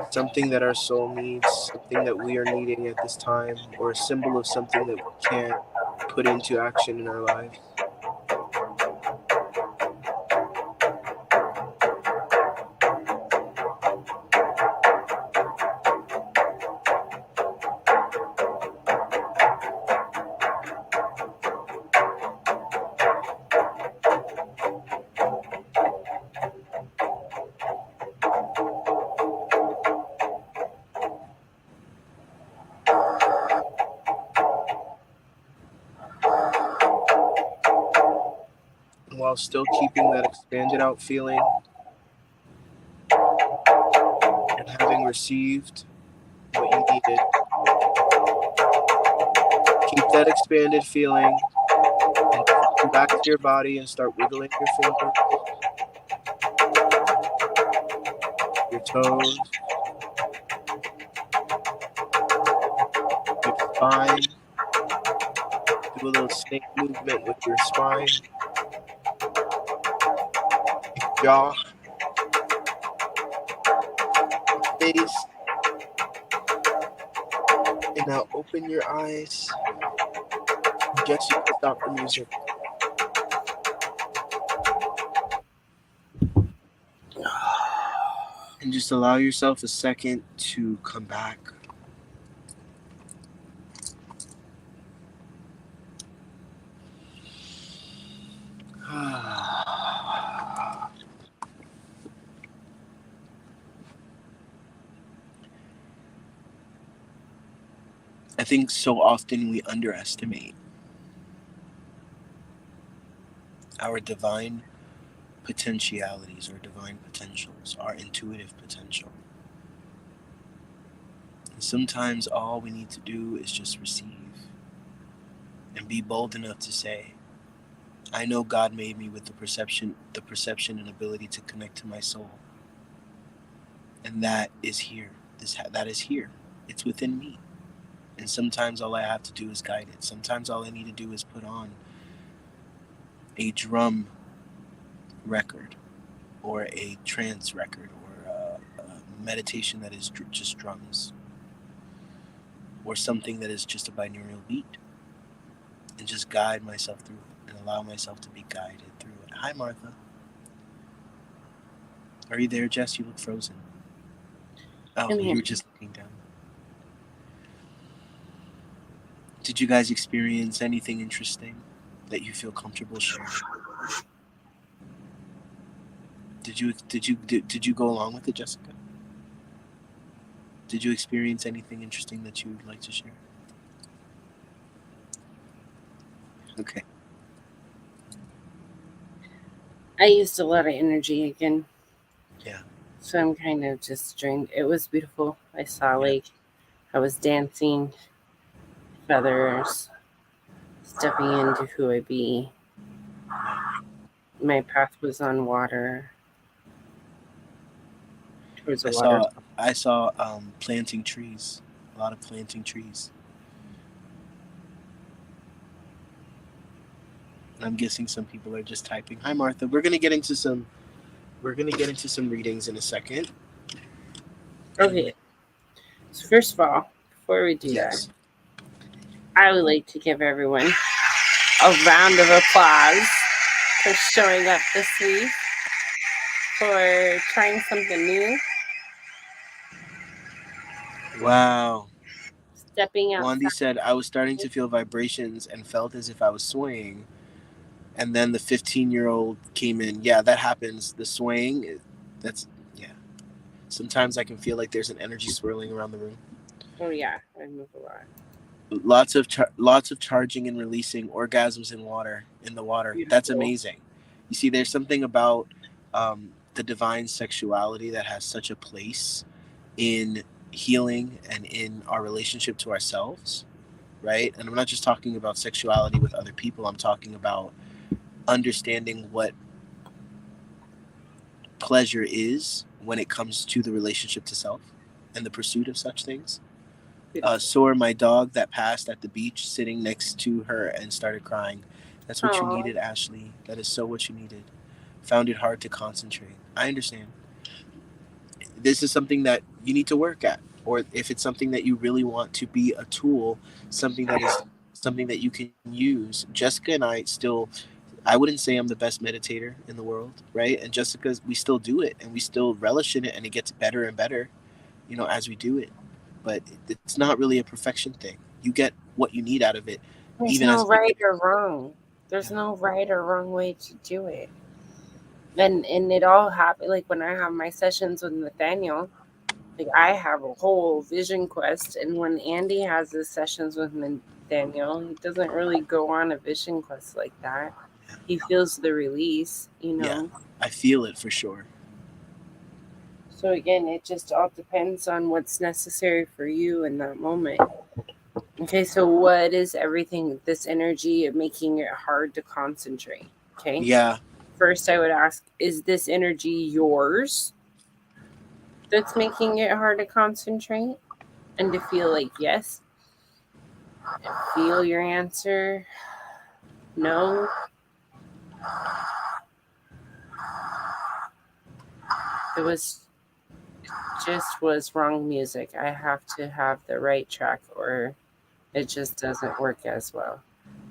Speaker 2: something that our soul needs, something that we are needing at this time, or a symbol of something that we can put into action in our lives. While still keeping that expanded out feeling and having received what you needed, keep that expanded feeling and come back to your body and start wiggling your fingers, your toes, your spine. Do a little snake movement with your spine, your jaw, face. And now open your eyes. Jess, you can stop the music. And just allow yourself a second to come back. I think so often we underestimate our divine potentialities or divine potentials, our intuitive potential. And sometimes all we need to do is just receive and be bold enough to say, I know God made me with the perception and ability to connect to my soul. And that is here. That is here. It's within me. And sometimes all I have to do is guide it. Sometimes all I need to do is put on a drum record or a trance record or a meditation that is just drums or something that is just a binaural beat and just guide myself through it and allow myself to be guided through it. Hi, Martha. Are you there, Jess? You look frozen. Oh, you were just looking down. Did you guys experience anything interesting that you feel comfortable sharing? Did you go along with it, Jessica? Did you experience anything interesting that you would like to share? Okay.
Speaker 1: I used a lot of energy again.
Speaker 2: Yeah.
Speaker 1: So I'm kind of just drained. It was beautiful. I saw I was dancing, feathers, stepping into who I be. My path was on water. Towards the water.
Speaker 2: I saw planting trees. A lot of planting trees. I'm guessing some people are just typing. Hi, Martha. We're gonna get into some readings in a second.
Speaker 1: Okay. So first of all, before we do that, I would like to give everyone a round of applause for showing up this week, for trying something new.
Speaker 2: Wow.
Speaker 1: Stepping out.
Speaker 2: Wandy said, I was starting to feel vibrations and felt as if I was swaying. And then the 15-year-old came in. Yeah, that happens. The swaying, yeah. Sometimes I can feel like there's an energy swirling around the room.
Speaker 1: Oh yeah, I move a lot.
Speaker 2: Lots of charging and releasing, orgasms in the water.
Speaker 1: Beautiful.
Speaker 2: That's amazing. You see, there's something about the divine sexuality that has such a place in healing and in our relationship to ourselves, right? And I'm not just talking about sexuality with other people. I'm talking about understanding what pleasure is when it comes to the relationship to self and the pursuit of such things. So are my dog that passed at the beach, sitting next to her and started crying. That's what you
Speaker 1: Oh,
Speaker 2: needed, Ashley. That is so what you needed. Found it hard to concentrate. I understand. This is something that you need to work at, or if it's something that you really want to be a tool, something that is something that you can use. Jessica and I still, I wouldn't say I'm the best meditator in the world, right? And Jessica, we still do it and we still relish in it, and it gets better and better, as we do it. But it's not really a perfection thing. You get what you need out of it,
Speaker 1: there's
Speaker 2: even as
Speaker 1: no
Speaker 2: a beginner.
Speaker 1: right or wrong.
Speaker 2: Yeah.
Speaker 1: There's no right or wrong way to do it. And it all happened like when I have my sessions with Nathaniel, like I have a whole vision quest, and when Andy has his sessions with Nathaniel, he doesn't really go on a vision quest like that. He feels the release, you
Speaker 2: Yeah,
Speaker 1: know.
Speaker 2: I feel it for sure.
Speaker 1: So again, it just all depends on what's necessary for you in that moment. Okay, so what is everything this energy of making it hard to concentrate? Okay.
Speaker 2: Yeah.
Speaker 1: First I would ask, is this energy yours that's making it hard to concentrate? And to feel like yes, feel your answer. No. It was wrong music. I have to have the right track or it just doesn't work as well.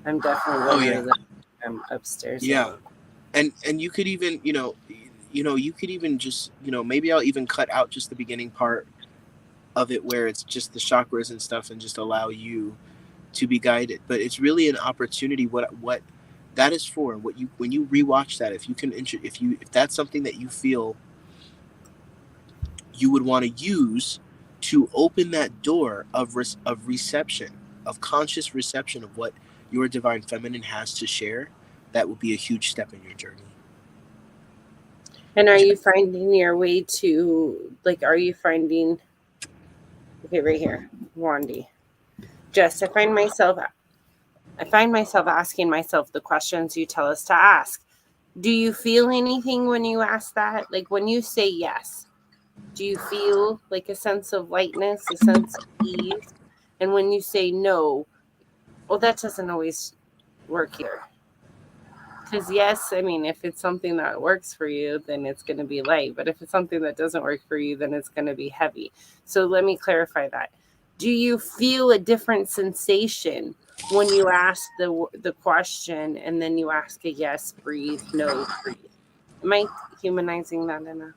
Speaker 1: I'm definitely
Speaker 2: Oh
Speaker 1: going to
Speaker 2: yeah.
Speaker 1: relive them upstairs a
Speaker 2: Yeah.
Speaker 1: little.
Speaker 2: And you could even, you could even just, maybe I'll even cut out just the beginning part of it where it's just the chakras and stuff, and just allow you to be guided. But it's really an opportunity. What that is for, what you, when you rewatch that, if you can, if that's something that you feel you would want to use to open that door of reception, of conscious reception of what your divine feminine has to share, that would be a huge step in your journey.
Speaker 1: And are you finding your way to, like, are you finding, okay, right here, Wandy. Just, I find myself asking myself the questions you tell us to ask. Do you feel anything when you ask that? Like when you say yes, do you feel like a sense of lightness, a sense of ease? And when you say no, well, that doesn't always work here. Because, yes, I mean, if it's something that works for you, then it's going to be light. But if it's something that doesn't work for you, then it's going to be heavy. So let me clarify that. Do you feel a different sensation when you ask the question and then you ask a yes, breathe, no, breathe? Am I humanizing that enough?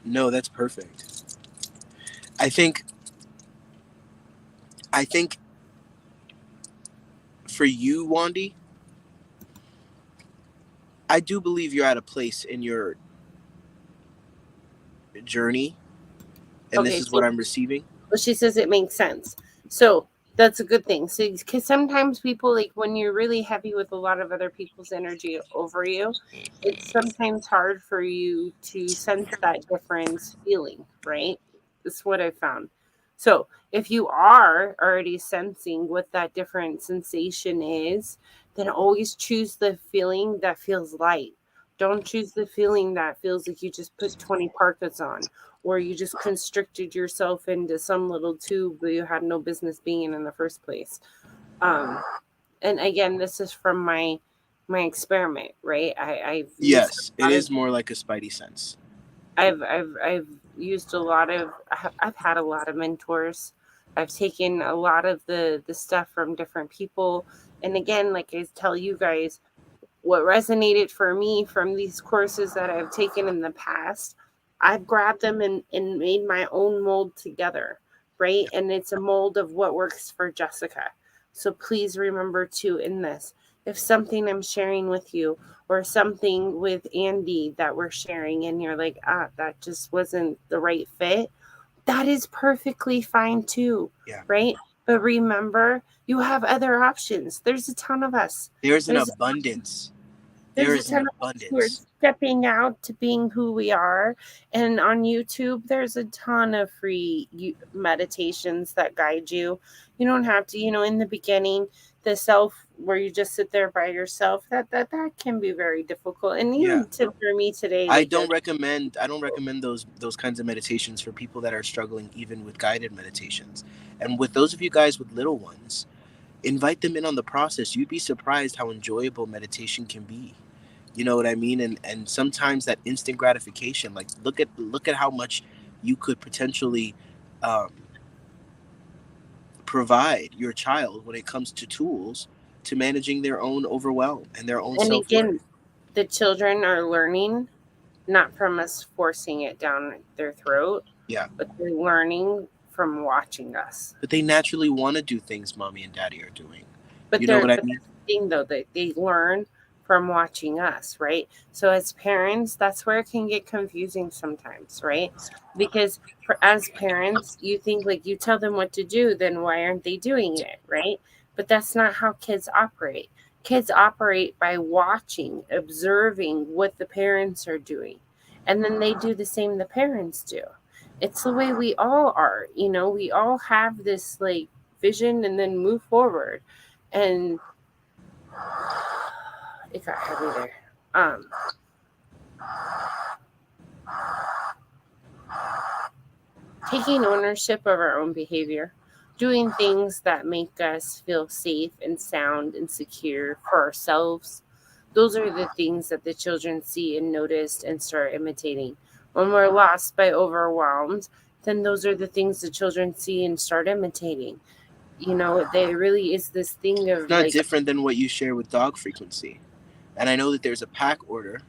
Speaker 2: No, that's perfect. I think I think for you, Wandy, I do believe you're at a place in your journey, and this
Speaker 1: Okay,
Speaker 2: is what
Speaker 1: so
Speaker 2: I'm receiving.
Speaker 1: well, she says it makes sense. So that's a good thing. So, because sometimes people, like when you're really heavy with a lot of other people's energy over you, it's sometimes hard for you to sense that difference feeling, right? That's what I found. So, if you are already sensing what that different sensation is, then always choose the feeling that feels light. Don't choose the feeling that feels like you just put 20 parkas on or you just constricted yourself into some little tube that you had no business being in the first place. Um, and again, this is from my experiment, right? I've used
Speaker 2: Yes,
Speaker 1: a
Speaker 2: it
Speaker 1: lot of
Speaker 2: is more like a spidey sense.
Speaker 1: I've used a lot of I've had a lot of mentors. I've taken a lot of the stuff from different people. And again, like I tell you guys, what resonated for me from these courses that I've taken in the past, I've grabbed them and made my own mold together, right? And it's a mold of what works for Jessica. So please remember too in this, if something I'm sharing with you or something with Andy that we're sharing and you're like, that just wasn't the right fit, that is perfectly fine too,
Speaker 2: Yeah.
Speaker 1: right? But remember, you have other options. There's a ton of us.
Speaker 2: There's an
Speaker 1: There's
Speaker 2: abundance. There
Speaker 1: there's a
Speaker 2: is an
Speaker 1: ton of us who are
Speaker 2: abundance.
Speaker 1: stepping out to being who we are. And on YouTube, there's a ton of free meditations that guide you. You don't have to, in the beginning, the self where you just sit there by yourself, that can be very difficult. And
Speaker 2: Yeah.
Speaker 1: even for me today,
Speaker 2: I
Speaker 1: like
Speaker 2: don't recommend those kinds of meditations for people that are struggling even with guided meditations. And with those of you guys with little ones, invite them in on the process. You'd be surprised how enjoyable meditation can be. You know what I mean? And sometimes that instant gratification, like look at how much you could potentially um, provide your child when it comes to tools to managing their own overwhelm and their own
Speaker 1: And
Speaker 2: self-worth.
Speaker 1: again, the children are learning not from us forcing it down their throat,
Speaker 2: Yeah.
Speaker 1: but they're learning from watching us.
Speaker 2: But they naturally want to do things mommy and daddy are doing.
Speaker 1: But
Speaker 2: You know what I
Speaker 1: but
Speaker 2: mean?
Speaker 1: that's the thing though, that they learn from watching us, right? So as parents, that's where it can get confusing sometimes, right? Because as parents, you think like you tell them what to do, then why aren't they doing it, right? But that's not how kids operate. Kids operate by watching, observing what the parents are doing. And then they do the same the parents do. It's the way we all are, we all have this like vision and then move forward. And it got heavy there. Taking ownership of our own behavior, doing things that make us feel safe and sound and secure for ourselves. Those are the things that the children see and notice and start imitating. When we're lost by overwhelmed, then those are the things the children see and start imitating. There really is this thing
Speaker 2: It's
Speaker 1: of
Speaker 2: not
Speaker 1: like,
Speaker 2: different than what you share with dog frequency. And I know that there's a pack order,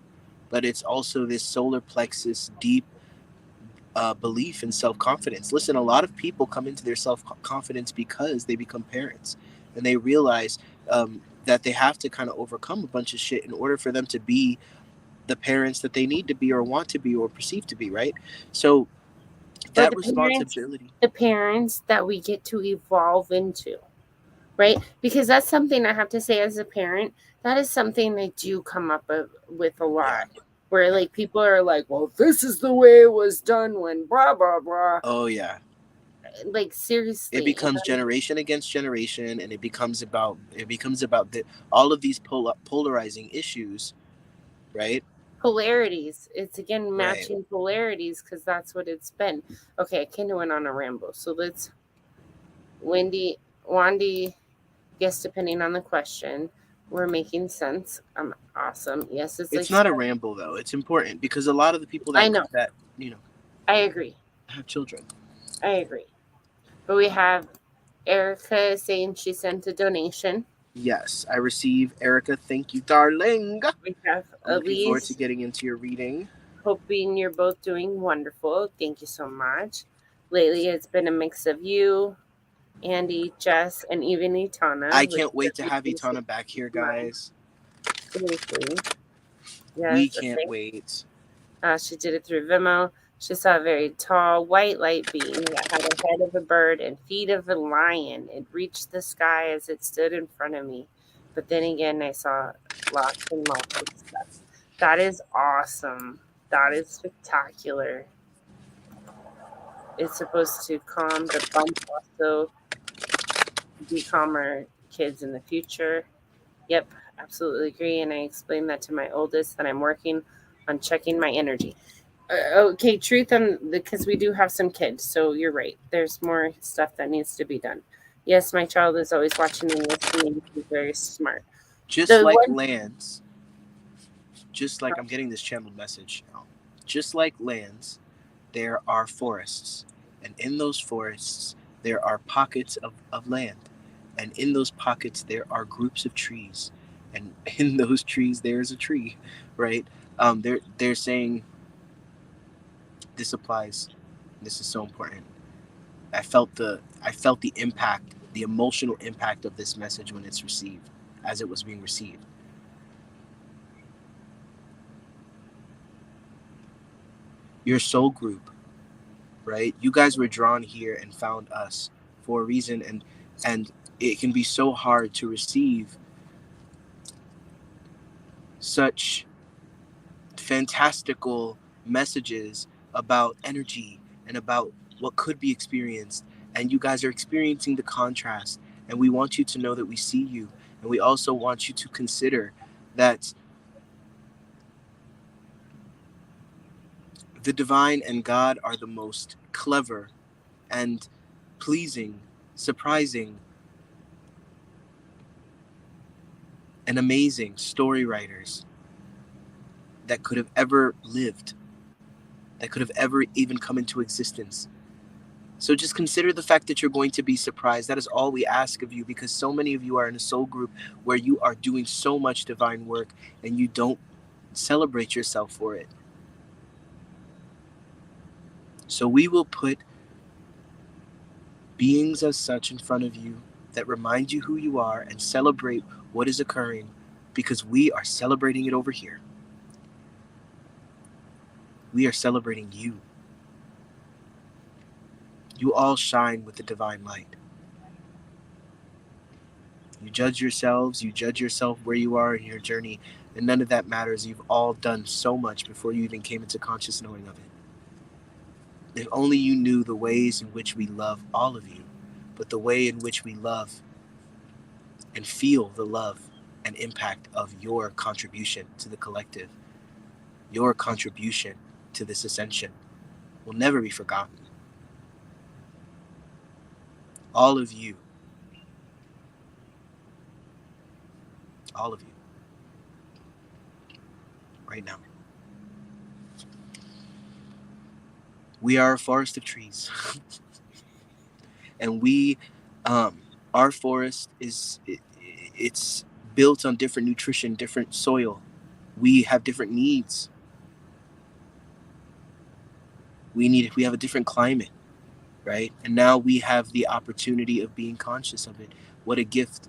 Speaker 2: but it's also this solar plexus deep belief in self-confidence. Listen, a lot of people come into their self-confidence because they become parents and they realize that they have to kind of overcome a bunch of shit in order for them to be the parents that they need to be or want to be or perceive to be, right? So
Speaker 1: or
Speaker 2: that responsibility.
Speaker 1: the parents that we get to evolve into, right? Because that's something I have to say as a parent, that is something I do come up with a
Speaker 2: Yeah.
Speaker 1: lot. Where like people are like, well, this is the way it was done when blah blah blah.
Speaker 2: Oh yeah.
Speaker 1: Like seriously,
Speaker 2: It becomes generation against generation, and it becomes about all of these polarizing issues, right?
Speaker 1: polarities. It's again
Speaker 2: Right.
Speaker 1: matching polarities because that's what it's been. Okay, I kind of went on a ramble. So let's Wandy, guess depending on the question, we're making sense. Awesome. Yes, it's like
Speaker 2: It's not a ramble though. It's important because a lot of the people
Speaker 1: I know.
Speaker 2: that you know
Speaker 1: I agree.
Speaker 2: have children.
Speaker 1: I agree. But we have Erica saying she sent a donation.
Speaker 2: Yes, I receive. Erica, thank you, darling.
Speaker 1: We have
Speaker 2: I'm looking forward to
Speaker 1: Elise,
Speaker 2: getting into your reading.
Speaker 1: hoping you're both doing wonderful. Thank you so much. Lately, it's been a mix of you, Andy, Jess, and even Itana.
Speaker 2: I
Speaker 1: Which
Speaker 2: can't wait to have Itana back here, guys.
Speaker 1: Seriously.
Speaker 2: We
Speaker 1: Yes,
Speaker 2: can't
Speaker 1: okay.
Speaker 2: wait.
Speaker 1: She did it through Venmo. She saw a very tall white light being that had a head of a bird and feet of a lion. It reached the sky as it stood in front of me. But then again, I saw lots and lots of stuff. That is awesome. That is spectacular. It's supposed to calm the bump, also be calmer kids in the future. Yep, absolutely agree. And I explained that to my oldest that I'm working on checking my energy. Okay, truth on because we do have some kids, so you're right. There's more stuff that needs to be done. Yes, my child is always watching and listening. He's very smart.
Speaker 2: Just
Speaker 1: The
Speaker 2: like
Speaker 1: one,
Speaker 2: lands, just like I'm getting this channeled message now. Just like lands, there are forests, and in those forests there are pockets of land, and in those pockets there are groups of trees, and in those trees there's a tree, right? They're saying this applies. This is so important. I felt the impact, the emotional impact of this message when it's received, as it was being received. Your soul group, right? You guys were drawn here and found us for a reason, and it can be so hard to receive such fantastical messages about energy and about what could be experienced, and you guys are experiencing the contrast, and we want you to know that we see you, and we also want you to consider that the divine and God are the most clever and pleasing surprising, and amazing story writers that could have ever lived, that could have ever even come into existence. So just consider the fact that you're going to be surprised. That is all we ask of you, because so many of you are in a soul group where you are doing so much divine work and you don't celebrate yourself for it. So we will put beings as such in front of you that remind you who you are and celebrate what is occurring, because we are celebrating it over here. We are celebrating you. You all shine with the divine light. You judge yourselves, you judge yourself where you are in your journey, and none of that matters. You've all done so much before you even came into conscious knowing of it. If only you knew the ways in which we love all of you, but the way in which we love and feel the love and impact of your contribution to the collective, your contribution to this ascension will never be forgotten. All of you, right now. We are a forest of trees. And our forest it's built on different nutrition, different soil. We have different needs. We have a different climate, right? And now we have the opportunity of being conscious of it. What a gift.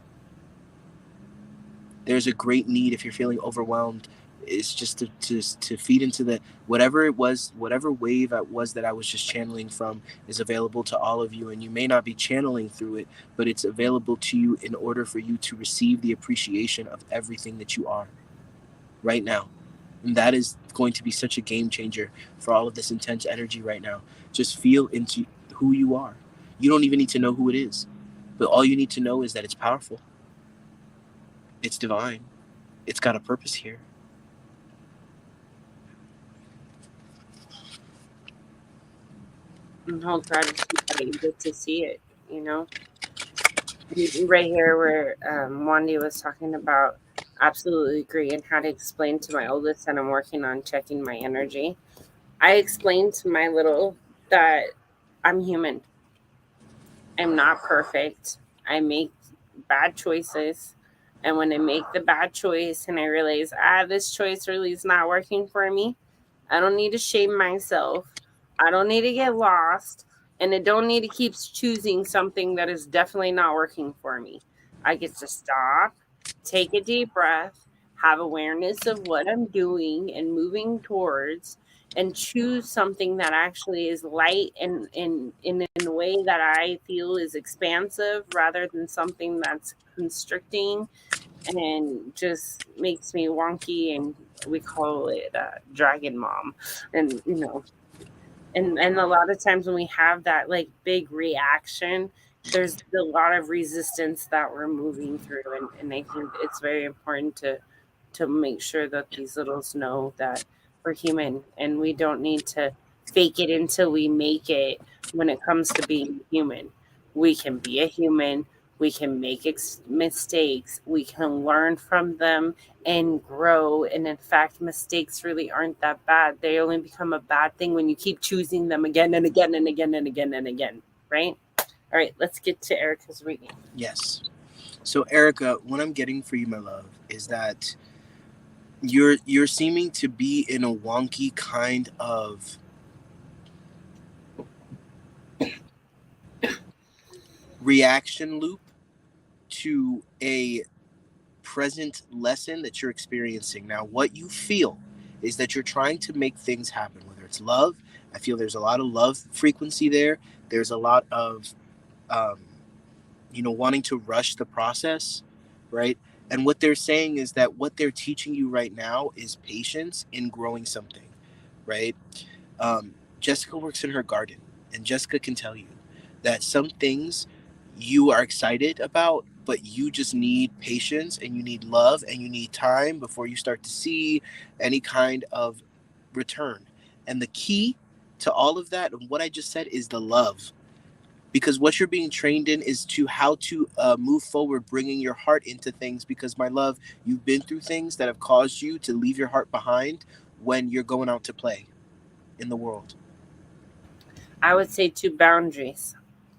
Speaker 2: There's a great need if you're feeling overwhelmed. It's just to feed into the whatever it was, whatever wave it was that I was just channeling from is available to all of you. And you may not be channeling through it, but it's available to you in order for you to receive the appreciation of everything that you are right now. And that is going to be such a game changer for all of this intense energy right now. Just feel into who you are. You don't even need to know who it is, but all you need to know is that it's powerful. It's divine. It's got a purpose here.
Speaker 1: And hold gratitude that you get to see it, you know? Right here where Wandy was talking about, absolutely agree, and how to explain to my oldest that I'm working on checking my energy. I explained to my little that I'm human. I'm not perfect. I make bad choices. And when I make the bad choice and I realize, this choice really is not working for me, I don't need to shame myself. I don't need to get lost. And I don't need to keep choosing something that is definitely not working for me. I get to stop, take a deep breath, have awareness of what I'm doing and moving towards, and choose something that actually is light and in a way that I feel is expansive rather than something that's constricting and just makes me wonky, and we call it dragon mom. And and a lot of times when we have that like big reaction, there's a lot of resistance that we're moving through, and I think it's very important to make sure that these littles know that we're human and we don't need to fake it until we make it. When it comes to being human, we can be a human, we can make mistakes, we can learn from them and grow. And in fact, mistakes really aren't that bad. They only become a bad thing when you keep choosing them again and again and again and again and again, right? All right, let's get to Erica's reading.
Speaker 2: Yes. So Erica, what I'm getting for you, my love, is that you're seeming to be in a wonky kind of reaction loop to a present lesson that you're experiencing. Now, what you feel is that you're trying to make things happen, whether it's love. I feel there's a lot of love frequency there. There's a lot of, wanting to rush the process, right? And what they're saying is that what they're teaching you right now is patience in growing something, right? Jessica works in her garden, and Jessica can tell you that some things you are excited about, but you just need patience and you need love and you need time before you start to see any kind of return. And the key to all of that, and what I just said, is the love. because what you're being trained in is to how to move forward, bringing your heart into things, because my love, you've been through things that have caused you to leave your heart behind when you're going out to play in the world.
Speaker 1: I would say 2 boundaries.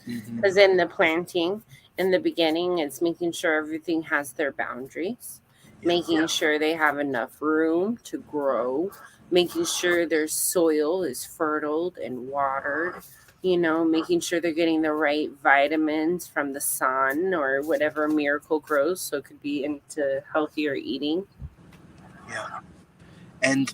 Speaker 2: Mm-hmm.
Speaker 1: Because in the planting, in the beginning, it's making sure everything has their boundaries, making sure they have enough room to grow, making sure their soil is fertile and watered, making sure they're getting the right vitamins from the sun or whatever miracle grows. So it could be into healthier eating.
Speaker 2: Yeah. And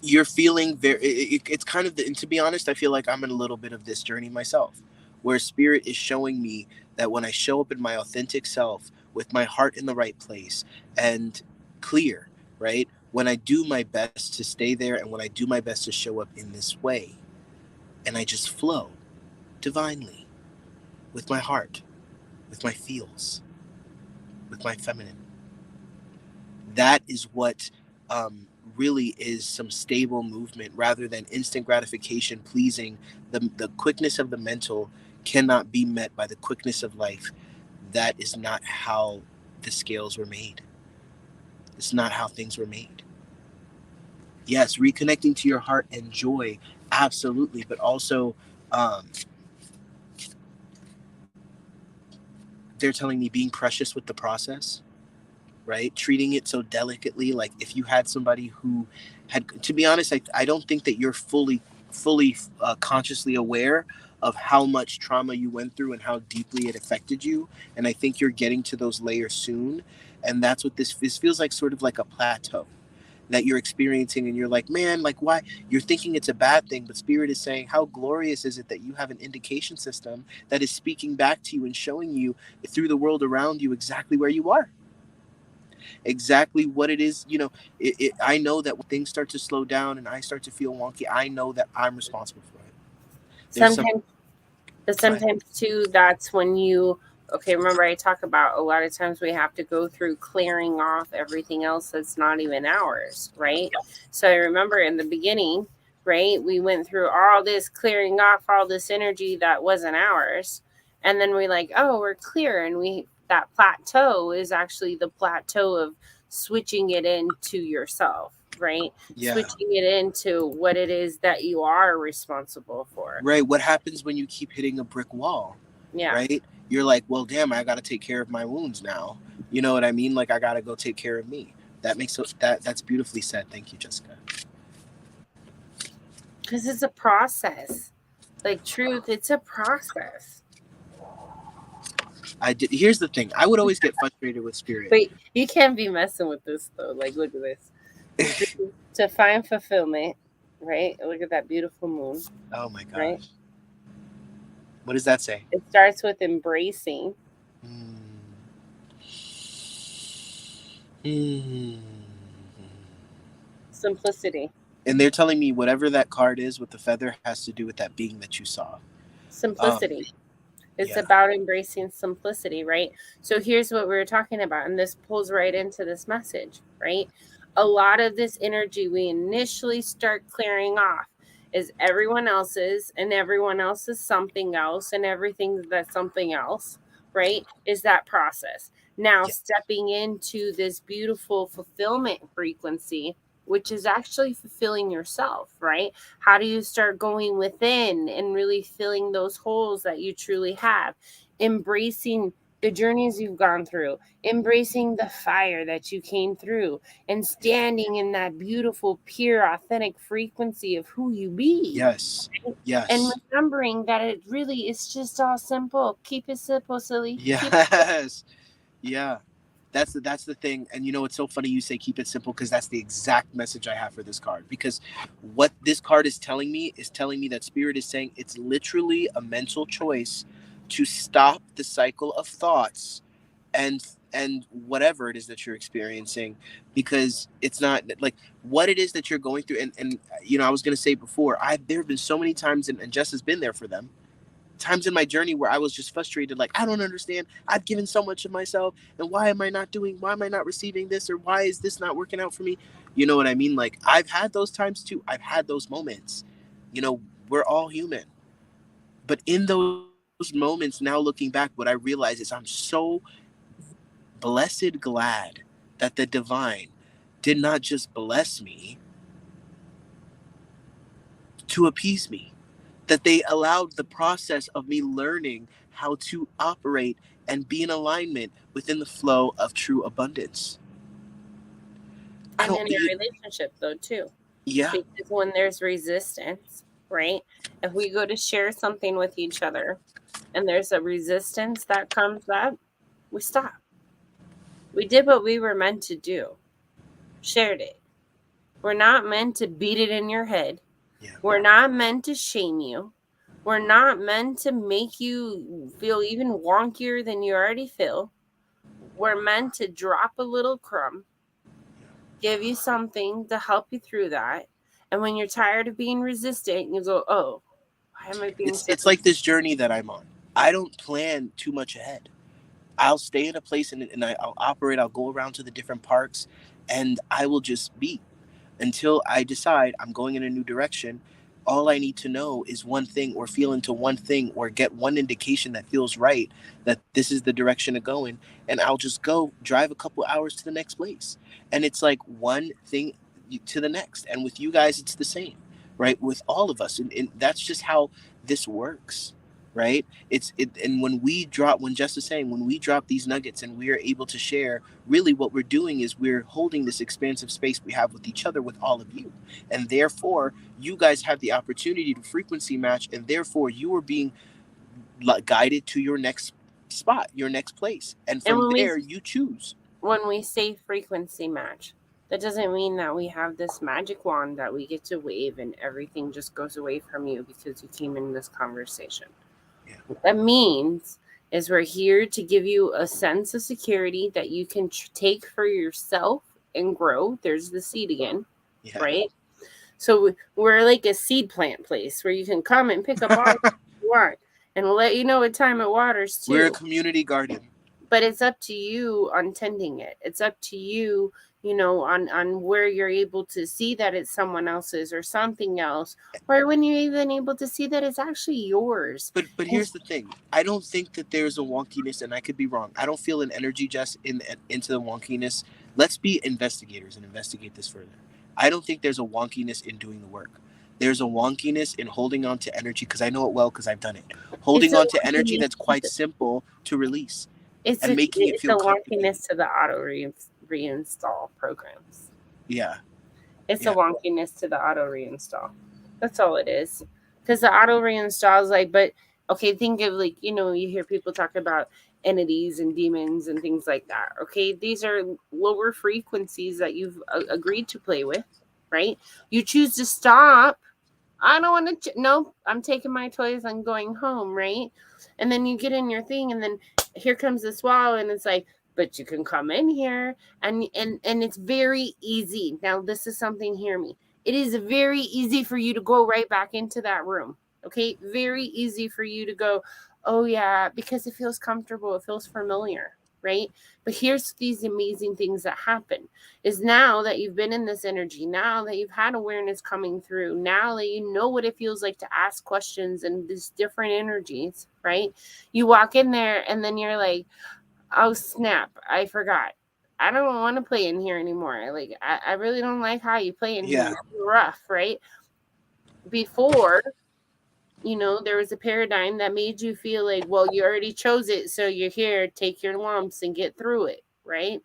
Speaker 2: you're feeling it's kind of and to be honest, I feel like I'm in a little bit of this journey myself, where spirit is showing me that when I show up in my authentic self with my heart in the right place and clear, right, when I do my best to stay there and when I do my best to show up in this way and I just flow divinely with my heart, with my feels, with my feminine, that is what really is some stable movement rather than instant gratification pleasing. The quickness of the mental cannot be met by the quickness of life. That is not how the scales were made. It's not how things were made. Yes, reconnecting to your heart and joy, absolutely, but also they're telling me being precious with the process, right? Treating it so delicately. Like if you had somebody who had, to be honest, I don't think that you're fully consciously aware of how much trauma you went through and how deeply it affected you. And I think you're getting to those layers soon. And that's what this feels like, sort of like a plateau that you're experiencing. And you're like, man, like why? You're thinking it's a bad thing, but spirit is saying, how glorious is it that you have an indication system that is speaking back to you and showing you through the world around you exactly where you are, exactly what it is. I know that when things start to slow down and I start to feel wonky, I know that I'm responsible for it. There's some.
Speaker 1: Sometimes, but sometimes too, that's when okay, remember I talk about a lot of times we have to go through clearing off everything else that's not even ours, right? So I remember in the beginning, right, we went through all this clearing off all this energy that wasn't ours. And then we're clear. And that plateau is actually the plateau of switching it into yourself, right?
Speaker 2: Yeah.
Speaker 1: Switching it into what it is that you are responsible for.
Speaker 2: Right. What happens when you keep hitting a brick wall?
Speaker 1: Yeah.
Speaker 2: Right. You're like, well, damn, I got to take care of my wounds now. You know what I mean? Like I got to go take care of me. That makes that's beautifully said. Thank you, Jessica.
Speaker 1: Because it's a process. Like truth, it's a process.
Speaker 2: Here's the thing. I would always get frustrated with spirit.
Speaker 1: But you can't be messing with this though. Like, look at this. To find fulfillment, right? Look at that beautiful moon.
Speaker 2: Oh my gosh.
Speaker 1: Right?
Speaker 2: What does that say?
Speaker 1: It starts with embracing. Simplicity.
Speaker 2: And they're telling me whatever that card is with the feather has to do with that being that you saw.
Speaker 1: Simplicity. It's about embracing simplicity, right? So here's what we were talking about, and this pulls right into this message, right? A lot of this energy we initially start clearing off is everyone else's, and everyone else is something else, and everything that's something else, right? Is that process. Now stepping into this beautiful fulfillment frequency, which is actually fulfilling yourself, right? How do you start going within and really filling those holes that you truly have? Embracing the journeys you've gone through, embracing the fire that you came through, and standing in that beautiful, pure, authentic frequency of who you be.
Speaker 2: Yes. Yes.
Speaker 1: And remembering that it really is just all simple. Keep it simple, silly.
Speaker 2: Yes. Yeah. That's the thing. And it's so funny you say keep it simple, because that's the exact message I have for this card. Because what this card is telling me that spirit is saying it's literally a mental choice to stop the cycle of thoughts and whatever it is that you're experiencing, because it's not like what it is that you're going through. And I was going to say before, there have been so many times, and Jess has been there for them, times in my journey where I was just frustrated, like, I don't understand. I've given so much of myself, and why am I not receiving this, or why is this not working out for me? You know what I mean? Like, I've had those times too. I've had those moments. We're all human. But in those moments, now looking back, what I realize is I'm so blessed glad that the divine did not just bless me to appease me, that they allowed the process of me learning how to operate and be in alignment within the flow of true abundance. I
Speaker 1: And
Speaker 2: don't,
Speaker 1: in a relationship, though, too.
Speaker 2: yeah,
Speaker 1: Because when there's resistance, right? If we go to share something with each other and there's a resistance that comes up, we stop. We did what we were meant to do, shared it. We're not meant to beat it in your head.
Speaker 2: yeah,
Speaker 1: We're not meant to shame you. We're not meant to make you feel even wonkier than you already feel. We're meant to drop a little crumb, give you something to help you through that. And when you're tired of being resistant, you go, oh, why am I being so
Speaker 2: it's like this journey that I'm on. I don't plan too much ahead. I'll stay in a place and I'll operate. I'll go around to the different parks, and I will just be until I decide I'm going in a new direction. All I need to know is one thing, or feel into one thing, or get one indication that feels right, that this is the direction of going. And I'll just go drive a couple hours to the next place. And it's like one thing to the next. And with you guys, it's the same, right? With all of us. And that's just how this works, right? And when Jess is saying, when we drop these nuggets and we are able to share, really what we're doing is we're holding this expansive space we have with each other, with all of you. And therefore you guys have the opportunity to frequency match, and therefore you are being guided to your next spot, your next place, and
Speaker 1: And
Speaker 2: from there you choose.
Speaker 1: when we say frequency match, that doesn't mean that we have this magic wand that we get to wave and everything just goes away from you because you came in this conversation.
Speaker 2: Yeah.
Speaker 1: What that means is we're here to give you a sense of security that you can take for yourself and grow. There's the seed again,
Speaker 2: Yeah.
Speaker 1: right? So we're like a seed plant place where you can come and pick up all you want, and we'll let you know what time it waters too.
Speaker 2: We're a community garden.
Speaker 1: But it's up to you on tending it. It's up to you, on where you're able to see that it's someone else's or something else, or when you're even able to see that it's actually yours.
Speaker 2: But here's the thing. I don't think that there's a wonkiness, and I could be wrong. I don't feel an energy just into the wonkiness. Let's be investigators and investigate this further. I don't think there's a wonkiness in doing the work. There's a wonkiness in holding on to energy, because I know it well because I've done it. Holding on to energy that's quite simple to release and making it feel comfortable.
Speaker 1: Wonkiness to the auto reinstall programs.
Speaker 2: Yeah.
Speaker 1: It's a wonkiness to the auto reinstall. That's all it is. Because the auto reinstall is like, but okay, think of like, you hear people talk about entities and demons and things like that. Okay, these are lower frequencies that you've agreed to play with, right? You choose to stop. I don't want to. No, I'm taking my toys. I'm going home, right? And then you get in your thing, and then here comes this wall, and it's like, but you can come in here, and it's very easy. Now, this is something. Hear me. It is very easy for you to go right back into that room. Okay, very easy for you to go. Oh yeah, because it feels comfortable. It feels familiar, right? But here's these amazing things that happen is now that you've been in this energy, now that you've had awareness coming through, now that you know what it feels like to ask questions and these different energies, right? You walk in there and then you're like, oh snap, I forgot. I don't want to play in here anymore. Like, I really don't like how you play in here. It's rough, right? Before, there was a paradigm that made you feel like, well, you already chose it, so you're here, take your lumps and get through it, right?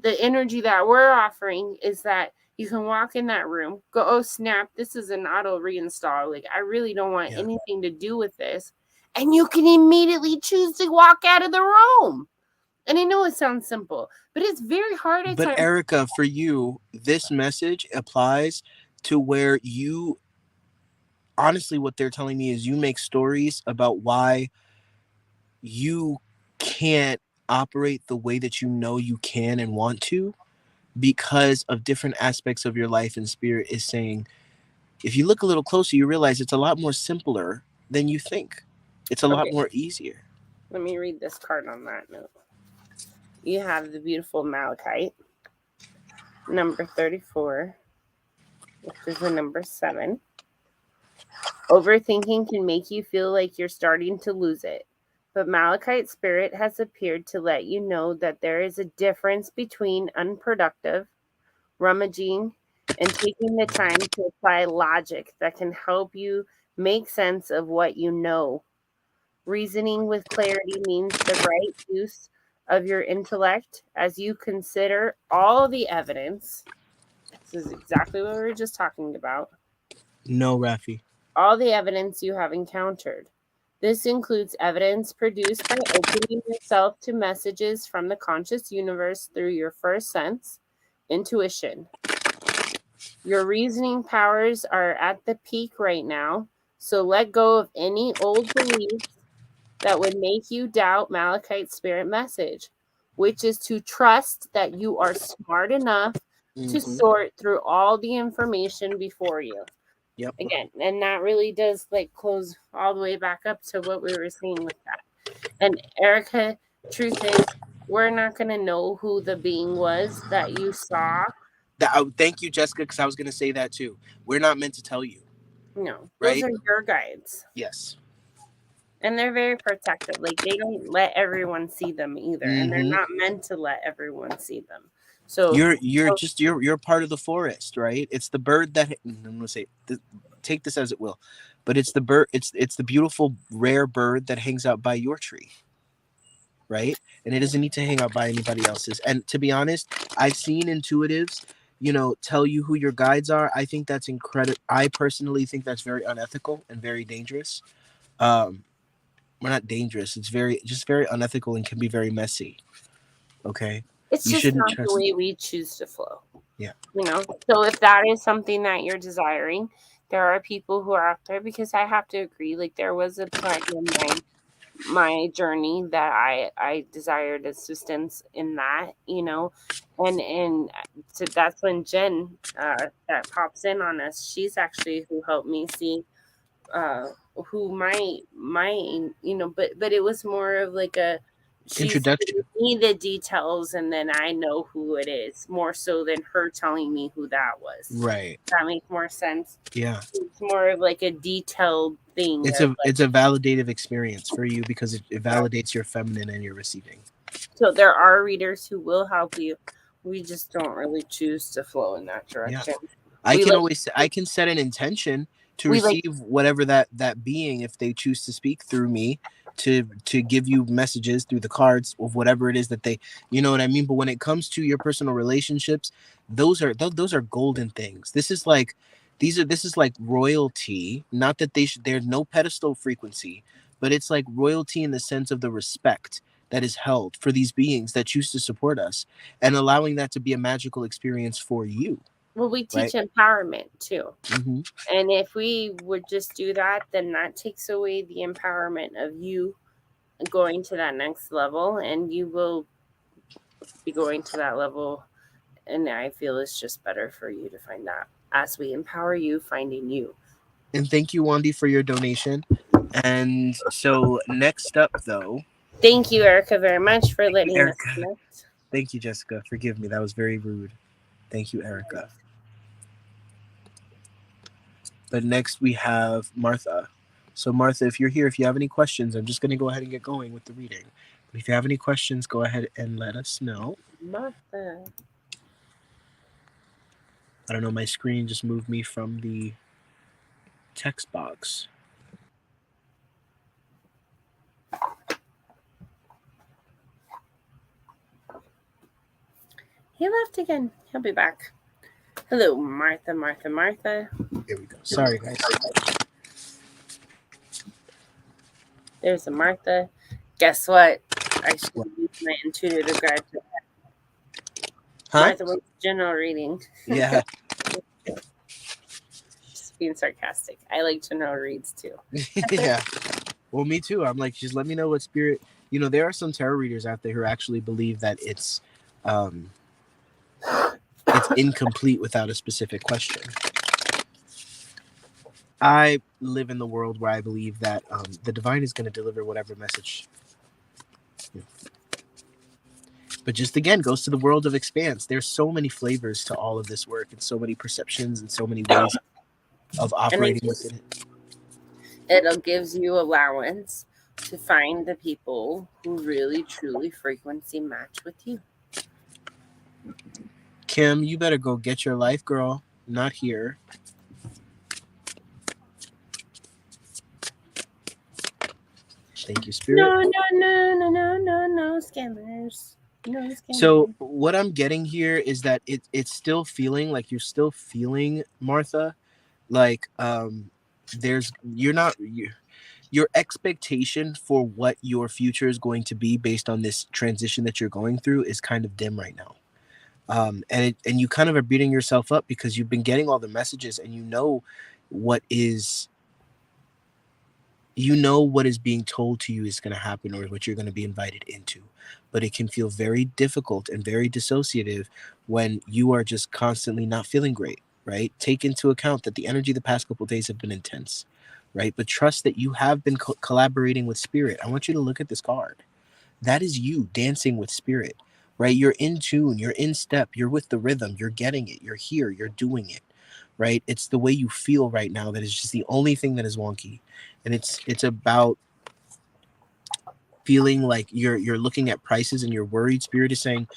Speaker 1: The energy that we're offering is that you can walk in that room, go, oh snap, this is an auto reinstall. Like, I really don't want anything to do with this. And you can immediately choose to walk out of the room. And I know it sounds simple, but it's very hard at times.
Speaker 2: But Erica, for you, this message applies to where you, honestly, what they're telling me is you make stories about why you can't operate the way that you know you can and want to, because of different aspects of your life, and spirit is saying, if you look a little closer, you realize it's a lot more simpler than you think. It's a lot more easier.
Speaker 1: Let me read this card on that note. You have the beautiful Malachite, number 34, which is the number 7. Overthinking can make you feel like you're starting to lose it. But Malachite Spirit has appeared to let you know that there is a difference between unproductive, rummaging, and taking the time to apply logic that can help you make sense of what you know. Reasoning with clarity means the right use of your intellect as you consider all the evidence. This is exactly what we were just talking about.
Speaker 2: No, Rafi.
Speaker 1: All the evidence you have encountered. This includes evidence produced by opening yourself to messages from the conscious universe through your first sense, intuition. Your reasoning powers are at the peak right now, so let go of any old beliefs that would make you doubt Malachite Spirit message, which is to trust that you are smart enough to
Speaker 2: Mm-hmm.
Speaker 1: sort through all the information before you.
Speaker 2: Yep.
Speaker 1: Again, and that really does like close all the way back up to what we were saying with that. And Erica, truth is, we're not going to know who the being was that you saw.
Speaker 2: Thank you, Jessica, because I was going to say that too. We're not meant to tell you,
Speaker 1: No, those
Speaker 2: right?
Speaker 1: are your guides.
Speaker 2: Yes.
Speaker 1: And they're very protective. Like they don't let everyone see them either. And they're
Speaker 2: Mm-hmm.
Speaker 1: not meant to let everyone see them. So
Speaker 2: You're part of the forest, right? It's the bird that I'm gonna say. Take this as it will, but it's the bird. It's the beautiful rare bird that hangs out by your tree, right? And it doesn't need to hang out by anybody else's. And to be honest, I've seen intuitives, tell you who your guides are. I think that's incredible. I personally think that's very unethical and very dangerous. Um, we're not dangerous. It's very unethical and can be very messy. Okay,
Speaker 1: it's
Speaker 2: you
Speaker 1: just
Speaker 2: shouldn't
Speaker 1: not the
Speaker 2: trust.
Speaker 1: way we choose to flow.
Speaker 2: Yeah.
Speaker 1: So if that is something that you're desiring, there are people who are out there, because I have to agree, like there was a point in my journey that I desired assistance in that, and so that's when Jen that pops in on us. She's actually who helped me see uh who but it was more of like a she's
Speaker 2: Introduction.
Speaker 1: giving me the details and then I know who it is more so than her telling me who that was.
Speaker 2: Right.
Speaker 1: That makes more sense.
Speaker 2: Yeah.
Speaker 1: It's more of like a detailed thing
Speaker 2: It's
Speaker 1: of
Speaker 2: a
Speaker 1: like,
Speaker 2: it's a validative experience for you because it validates your feminine and your receiving.
Speaker 1: so there are readers who will help you. We just don't really choose to flow in that
Speaker 2: Yeah.
Speaker 1: direction.
Speaker 2: I
Speaker 1: We
Speaker 2: can
Speaker 1: like
Speaker 2: always I can set an intention to
Speaker 1: we like
Speaker 2: receive whatever that being, if they choose to speak through me, to give you messages through the cards of whatever it is that they, you know what I mean. But when it comes to your personal relationships, those are golden things. This is like royalty. Not that there's no pedestal frequency, but it's like royalty in the sense of the respect that is held for these beings that choose to support us, and allowing that to be a magical experience for you,
Speaker 1: well we teach
Speaker 2: right?
Speaker 1: empowerment too.
Speaker 2: Mm-hmm.
Speaker 1: And if we would just do that, then that takes away the empowerment of you going to that next level, and you will be going to that level. And I feel it's just better for you to find that as we empower you, finding you.
Speaker 2: And thank you, Wandy, for your donation. And so next up, though,
Speaker 1: Thank you, Erica, very much for letting us
Speaker 2: Erica.
Speaker 1: connect.
Speaker 2: Thank you, Jessica. Forgive me. That was very rude. Thank you, Erica. But next we have Martha. So, Martha, if you're here, if you have any questions, I'm just going to go ahead and get going with the reading. But if you have any questions, go ahead and let us know.
Speaker 1: Martha.
Speaker 2: I don't know. My screen just moved me from the text box.
Speaker 1: He left again. He'll be back. Hello, Martha, Martha, Martha.
Speaker 2: Here we go. Sorry, guys.
Speaker 1: There's a Martha. Guess what? I should use my intuitive guide for that.
Speaker 2: Huh?
Speaker 1: Martha, what's general reading?
Speaker 2: Yeah.
Speaker 1: Just being sarcastic. I like general reads too.
Speaker 2: Yeah. Well, me too. I'm like, just let me know what spirit. There are some tarot readers out there who actually believe that it's incomplete without a specific question. I live in the world where I believe that the divine is going to deliver whatever message. But just again, goes to the world of expanse. There's so many flavors to all of this work, and so many perceptions, and so many ways of operating within it.
Speaker 1: It gives you allowance to find the people who really truly frequency match with you.
Speaker 2: Kim, you better go get your life, girl. Not here. Thank you, Spirit.
Speaker 1: No scammers. No scammers.
Speaker 2: So what I'm getting here is that it's still feeling like you're still feeling, Martha, like your expectation for what your future is going to be based on this transition that you're going through is kind of dim right now. And you kind of are beating yourself up because you've been getting all the messages and what is what is being told to you is going to happen or what you're going to be invited into, but it can feel very difficult and very dissociative when you are just constantly not feeling great. Right, take into account that the energy the past couple of days have been intense, right? But trust that you have been collaborating with Spirit. I want you to look at this card. That is you dancing with Spirit, right? You're in tune, you're in step, you're with the rhythm, you're getting it, you're here, you're doing it, right? It's the way you feel right now that is just the only thing that is wonky. And it's about feeling like you're looking at prices and you're worried. Spirit is saying,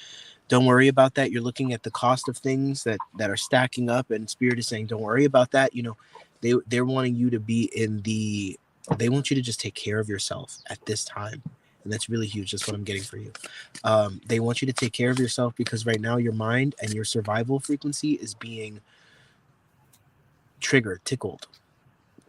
Speaker 2: don't worry about that. You're looking at the cost of things that are stacking up, and Spirit is saying, don't worry about that. They're wanting you to be they want you to just take care of yourself at this time. And that's really huge. That's what I'm getting for you. They want you to take care of yourself because right now your mind and your survival frequency is being tickled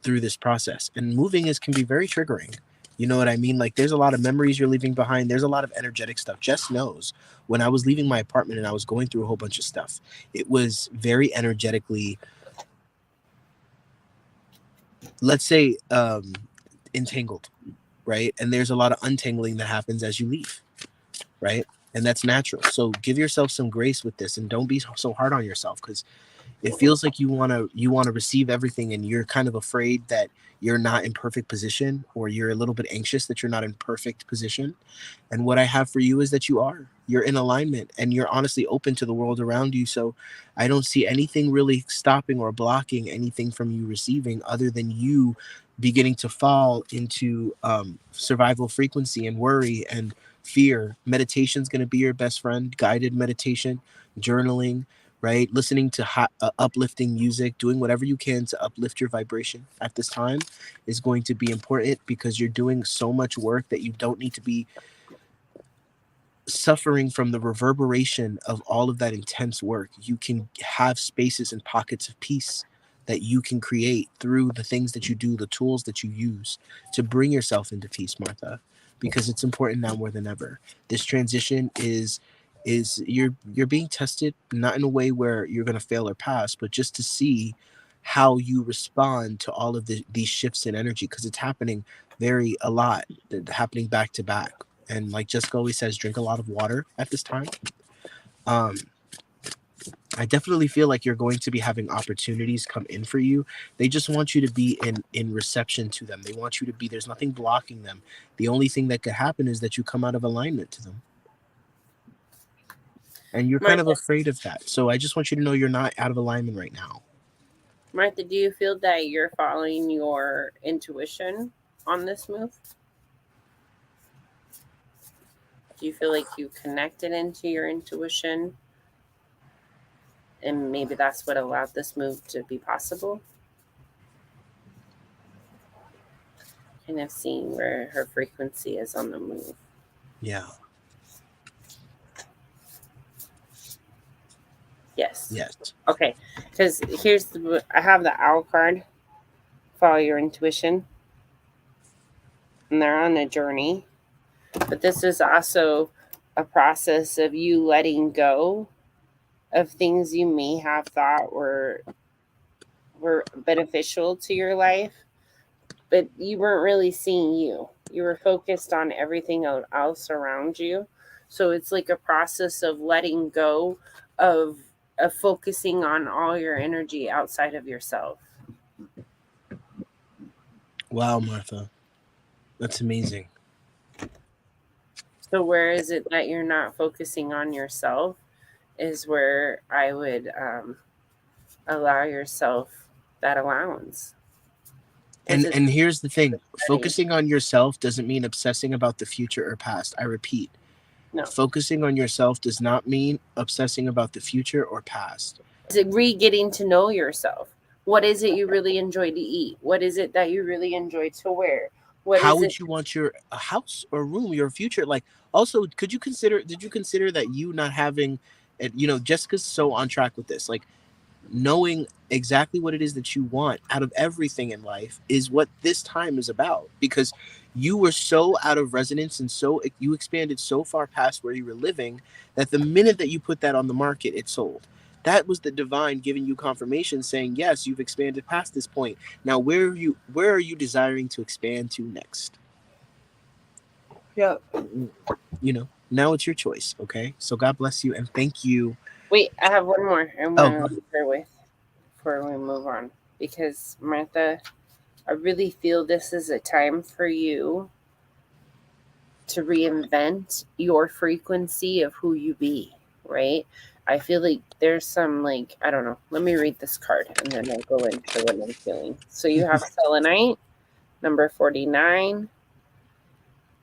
Speaker 2: through this process. And moving can be very triggering. You know what I mean? Like there's a lot of memories you're leaving behind. There's a lot of energetic stuff. Jess knows when I was leaving my apartment and I was going through a whole bunch of stuff, it was very energetically, let's say, entangled, right? And there's a lot of untangling that happens as you leave, right? And that's natural. So give yourself some grace with this and don't be so hard on yourself because it feels like you want to receive everything and you're kind of afraid that you're not in perfect position, or you're a little bit anxious that you're not in perfect position. And what I have for you is that you're in alignment and you're honestly open to the world around you. So I don't see anything really stopping or blocking anything from you receiving other than you beginning to fall into survival frequency and worry and fear. Meditation's going to be your best friend. Guided meditation, journaling, right? Listening to uplifting music, doing whatever you can to uplift your vibration at this time is going to be important because you're doing so much work that you don't need to be suffering from the reverberation of all of that intense work. You can have spaces and pockets of peace that you can create through the things that you do, the tools that you use to bring yourself into peace, Martha, because it's important now more than ever. This transition is you're being tested, not in a way where you're going to fail or pass, but just to see how you respond to all of these shifts in energy, because it's happening a lot, happening back to back. And like Jessica always says, drink a lot of water at this time. I definitely feel like you're going to be having opportunities come in for you. They just want you to be in reception to them. They want you to be, there's nothing blocking them. The only thing that could happen is that you come out of alignment to them. And you're kind of afraid of that. So I just want you to know you're not out of alignment right now.
Speaker 1: Martha, do you feel that you're following your intuition on this move? Do you feel like you connected into your intuition? And maybe that's what allowed this move to be possible? Kind of seeing where her frequency is on the move.
Speaker 2: Yeah.
Speaker 1: Yes.
Speaker 2: Yes.
Speaker 1: Okay. Because I have the owl card. Follow your intuition. And they're on a journey. But this is also a process of you letting go of things you may have thought were beneficial to your life, but you weren't really seeing you. You were focused on everything else around you. So it's like a process of letting go of focusing on all your energy outside of yourself.
Speaker 2: Wow, Martha. That's amazing.
Speaker 1: So where is it that you're not focusing on yourself is where I would allow yourself that allowance.
Speaker 2: And here's the thing, focusing on yourself doesn't mean obsessing about the future or past. I repeat,
Speaker 1: no,
Speaker 2: focusing on yourself does not mean obsessing about the future or past.
Speaker 1: it's getting to know yourself. What is it you really enjoy to eat? What is it that you really enjoy to wear? What
Speaker 2: How
Speaker 1: is it?
Speaker 2: would you want your a house or room, your future? Like, also, did you consider that you not having, and Jessica's so on track with this, like, knowing exactly what it is that you want out of everything in life is what this time is about, because you were so out of resonance and so you expanded so far past where you were living that the minute that you put that on the market, it sold. That was the divine giving you confirmation saying, yes, you've expanded past this point. Now where are you desiring to expand to next?
Speaker 1: Yeah.
Speaker 2: Now it's your choice. Okay, so God bless you and thank you.
Speaker 1: Wait, I have one more I
Speaker 2: Oh,
Speaker 1: want to leave her with before we move on. Because, Martha, I really feel this is a time for you to reinvent your frequency of who you be, right? I feel like there's some, like, I don't know. Let me read this card and then I'll go into what I'm feeling. So you have selenite, number 49.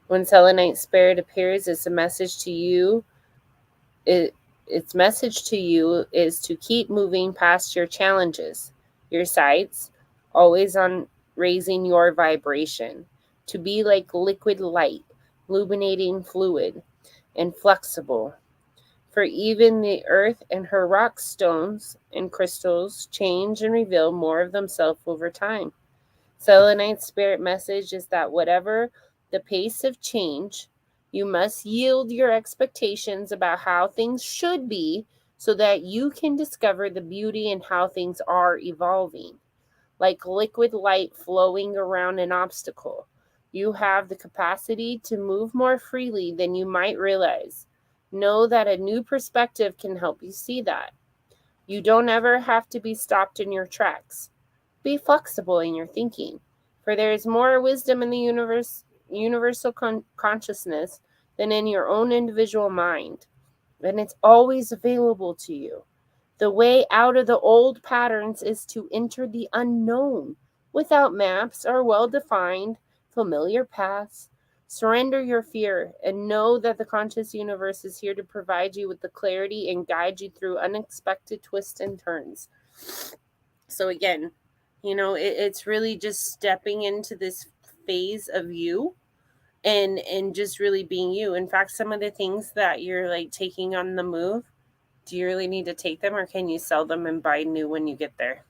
Speaker 1: When selenite spirit appears, it's a message to you. Its message to you is to keep moving past your challenges, your sights, always on raising your vibration, to be like liquid light, illuminating fluid, and flexible. For even the earth and her rock stones and crystals change and reveal more of themselves over time. Selenite's spirit message is that whatever the pace of change, you must yield your expectations about how things should be so that you can discover the beauty in how things are evolving. Like liquid light flowing around an obstacle, you have the capacity to move more freely than you might realize. Know that a new perspective can help you see that. You don't ever have to be stopped in your tracks. Be flexible in your thinking, for there is more wisdom in the universal consciousness than in your own individual mind, and it's always available to you. The way out of the old patterns is to enter the unknown without maps or well defined, familiar paths. Surrender your fear and know that the conscious universe is here to provide you with the clarity and guide you through unexpected twists and turns. So, again, it's really just stepping into this phase of you and just really being you. In fact, some of the things that you're like taking on the move, do you really need to take them, or can you sell them and buy new when you get there?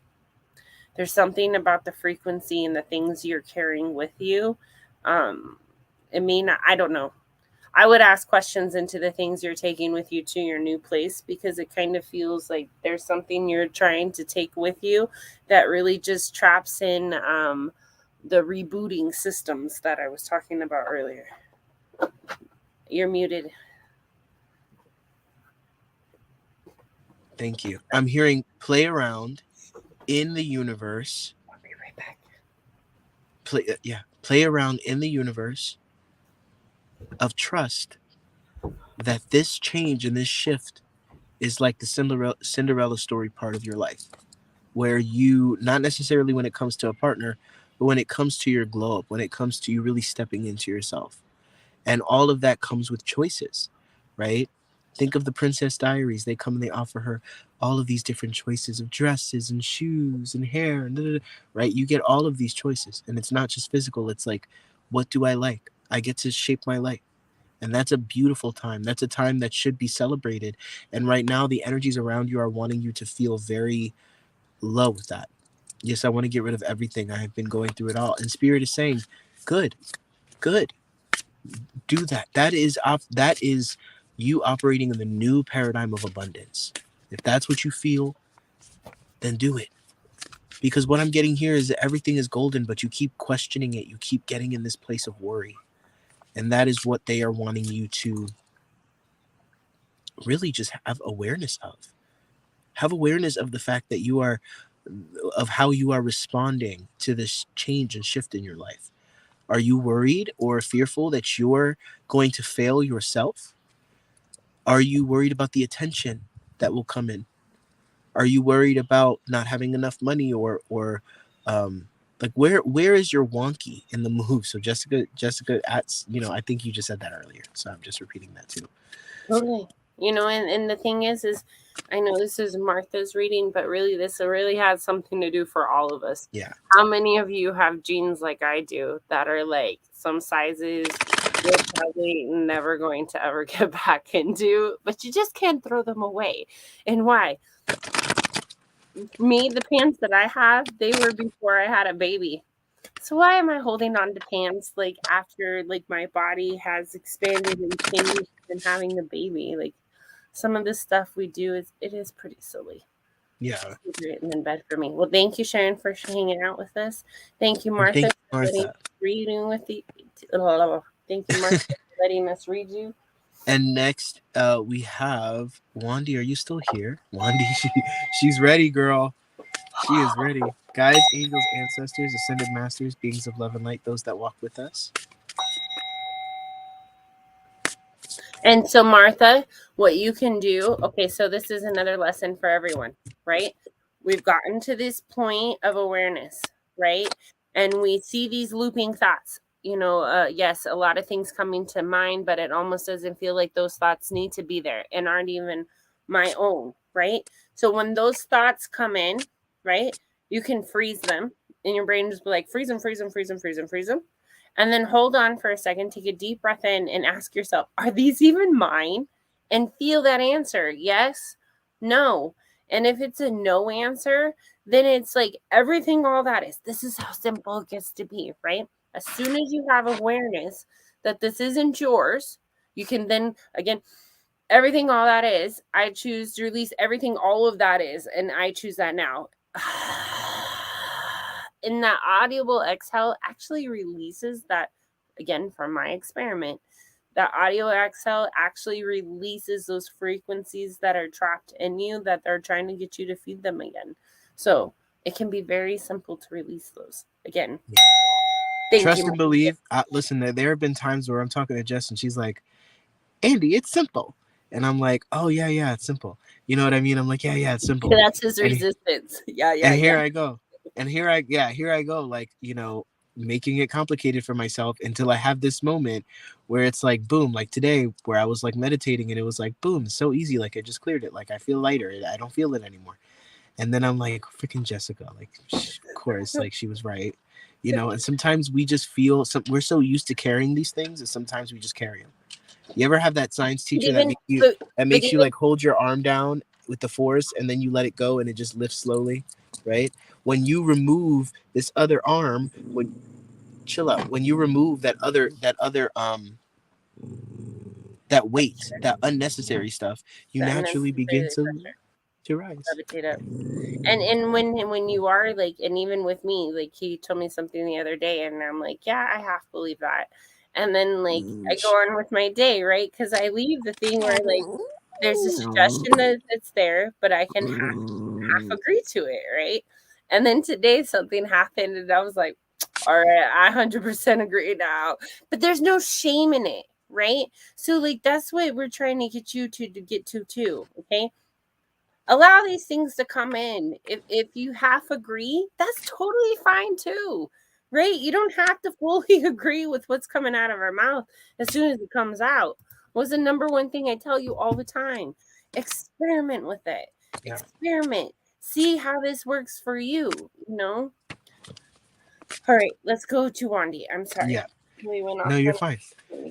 Speaker 1: There's something about the frequency and the things you're carrying with you. um I don't know. I would ask questions into the things you're taking with you to your new place, because it kind of feels like there's something you're trying to take with you that really just traps in the rebooting systems that I was talking about earlier. You're muted.
Speaker 2: thank you. I'm hearing play around in the universe.
Speaker 1: I'll be right back.
Speaker 2: Play around in the universe of trust that this change and this shift is like the Cinderella story part of your life, where you, not necessarily when it comes to a partner, but when it comes to your glow up, when it comes to you really stepping into yourself. And all of that comes with choices, right? Think of the Princess Diaries. They come and they offer her all of these different choices of dresses and shoes and hair and da, da, da, right? You get all of these choices, and it's not just physical. It's like, what do I like? I get to shape my life. And that's a beautiful time. That's a time that should be celebrated. And right now, the energies around you are wanting you to feel very low with that. Yes, I want to get rid of everything. I have been going through it all. And Spirit is saying, good, good. Do that. That is you operating in the new paradigm of abundance. If that's what you feel, then do it. Because what I'm getting here is that everything is golden, but you keep questioning it. You keep getting in this place of worry. And that is what they are wanting you to really just have awareness of. Have awareness of the fact that of how you are responding to this change and shift in your life. Are you worried or fearful that you're going to fail yourself? Are you worried about the attention that will come in? Are you worried about not having enough money or Like where is your wonky in the move? So Jessica at, I think you just said that earlier, so I'm just repeating that too.
Speaker 1: Totally. And the thing is I know this is Martha's reading, but really this really has something to do for all of us.
Speaker 2: Yeah.
Speaker 1: How many of you have jeans like I do that are like some sizes you're probably never going to ever get back into, but you just can't throw them away? And why? Me, the pants that I have, they were before I had a baby. So why am I holding on to pants like after like my body has expanded and changed and having a baby? Like some of the stuff we do is pretty silly.
Speaker 2: Yeah.
Speaker 1: It's written in bed for me. Well, thank you, Sharon, for hanging out with us. Thank you,
Speaker 2: And
Speaker 1: Martha,
Speaker 2: thank you,
Speaker 1: for letting
Speaker 2: Martha.
Speaker 1: us reading with the. Thank you, Martha, for letting us read you.
Speaker 2: And next, we have Wandy. Are you still here? Wandy, she's ready, girl. She is ready. Guides, angels, ancestors, ascended masters, beings of love and light, those that walk with us.
Speaker 1: And so, Martha, what you can do, okay, so this is another lesson for everyone, right? We've gotten to this point of awareness, right? And we see these looping thoughts. Yes, a lot of things coming to mind, but it almost doesn't feel like those thoughts need to be there and aren't even my own, right? So when those thoughts come in, right, you can freeze them, and your brain just be like, freeze them, freeze them, freeze them, freeze them, freeze them. And then hold on for a second, take a deep breath in, and ask yourself, are these even mine? And feel that answer. Yes, no. And if it's a no answer, then it's like everything, all that is. This is how simple it gets to be, right? As soon as you have awareness that this isn't yours, you can then, again, everything, all that is, I choose to release everything, all of that is, and I choose that now. And that audible exhale actually releases that, again, from my experiment, that audio exhale actually releases those frequencies that are trapped in you that they're trying to get you to feed them again. So it can be very simple to release those again.
Speaker 2: Yeah.
Speaker 1: Thank
Speaker 2: Trust
Speaker 1: you.
Speaker 2: and believe. Listen, there have been times where I'm talking to Jess and she's like, Andy, it's simple. And I'm like, oh, yeah, it's simple. You know what I mean? I'm like, yeah, it's simple.
Speaker 1: That's his resistance. Yeah.
Speaker 2: And here I go. Here I go, like, making it complicated for myself until I have this moment where it's like, boom, like today where I was like meditating and it was like, boom, so easy. Like I just cleared it. Like I feel lighter. I don't feel it anymore. And then I'm like, freaking Jessica, like, of course, like she was right. And sometimes we just feel we're so used to carrying these things that sometimes we just carry them. You ever have that science teacher that makes you like hold your arm down with the force and then you let it go and it just lifts slowly, right? When you remove this other arm, chill out. When you remove that other that weight, that unnecessary stuff, you naturally begin to rise.
Speaker 1: Levitate up. And when you are like, and even with me, like he told me something the other day and I'm like, yeah, I have to believe that. And then like I go on with my day, right? Because I leave the thing where like there's a suggestion that's there, but I can half agree to it, right? And then today something happened and I was like, all right, I 100% agree now. But there's no shame in it, right? So like that's what we're trying to get you to get to too, okay? Allow these things to come in. If you half agree, that's totally fine too, right? You don't have to fully agree with what's coming out of our mouth as soon as it comes out. What's the number one thing I tell you all the time? Experiment with it.
Speaker 2: Yeah.
Speaker 1: Experiment. See how this works for you, All right, let's go to Wandy. I'm sorry.
Speaker 2: Yeah.
Speaker 1: We went off.
Speaker 2: No, you're fine.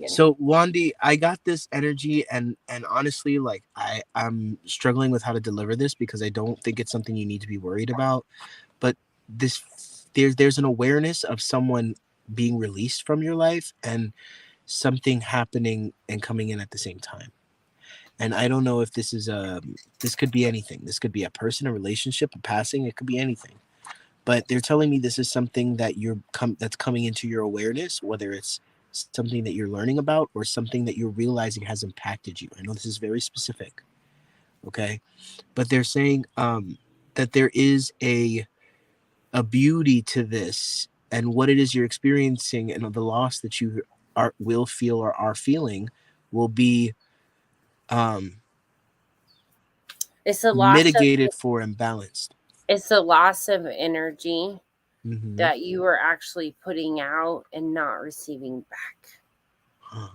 Speaker 2: So Wandy, I got this energy and honestly, like I'm struggling with how to deliver this because I don't think it's something you need to be worried about. But there's an awareness of someone being released from your life and something happening and coming in at the same time. And I don't know if this is this could be anything. This could be a person, a relationship, a passing. It could be anything. But they're telling me this is something that that's coming into your awareness, whether it's something that you're learning about or something that you're realizing has impacted you. I know this is very specific, okay? But they're saying that there is a beauty to this, and what it is you're experiencing and the loss that you will feel or are feeling will be
Speaker 1: it's a loss
Speaker 2: mitigated for and balanced.
Speaker 1: It's a loss of energy
Speaker 2: Mm-hmm.
Speaker 1: that you are actually putting out and not receiving back.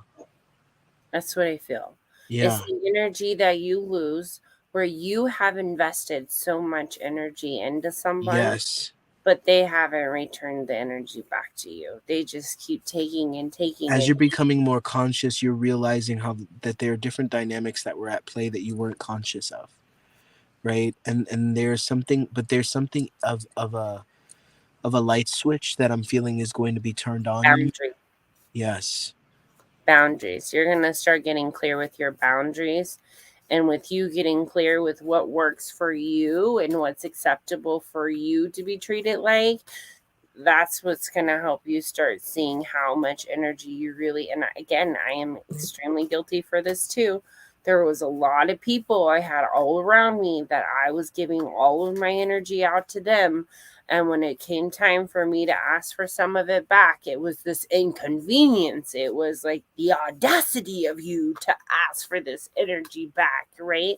Speaker 1: That's what I feel. It's
Speaker 2: Yeah.
Speaker 1: the energy that you lose where you have invested so much energy into someone,
Speaker 2: Yes.
Speaker 1: but they haven't returned the energy back to you. They just keep taking and taking
Speaker 2: As
Speaker 1: and
Speaker 2: you're becoming more conscious, you're realizing how that there are different dynamics that were at play that you weren't conscious of, right? And there's something, but there's something of a light switch that I'm feeling is going to be turned on in you.
Speaker 1: boundary.
Speaker 2: Yes.
Speaker 1: Boundaries. You're going to start getting clear with your boundaries, and with you getting clear with what works for you and what's acceptable for you to be treated like, that's what's going to help you start seeing how much energy you really, and again, I am extremely guilty for this too. There was a lot of people I had all around me that I was giving all of my energy out to them, and when it came time for me to ask for some of it back, it was this inconvenience. It was like the audacity of you to ask for this energy back, right?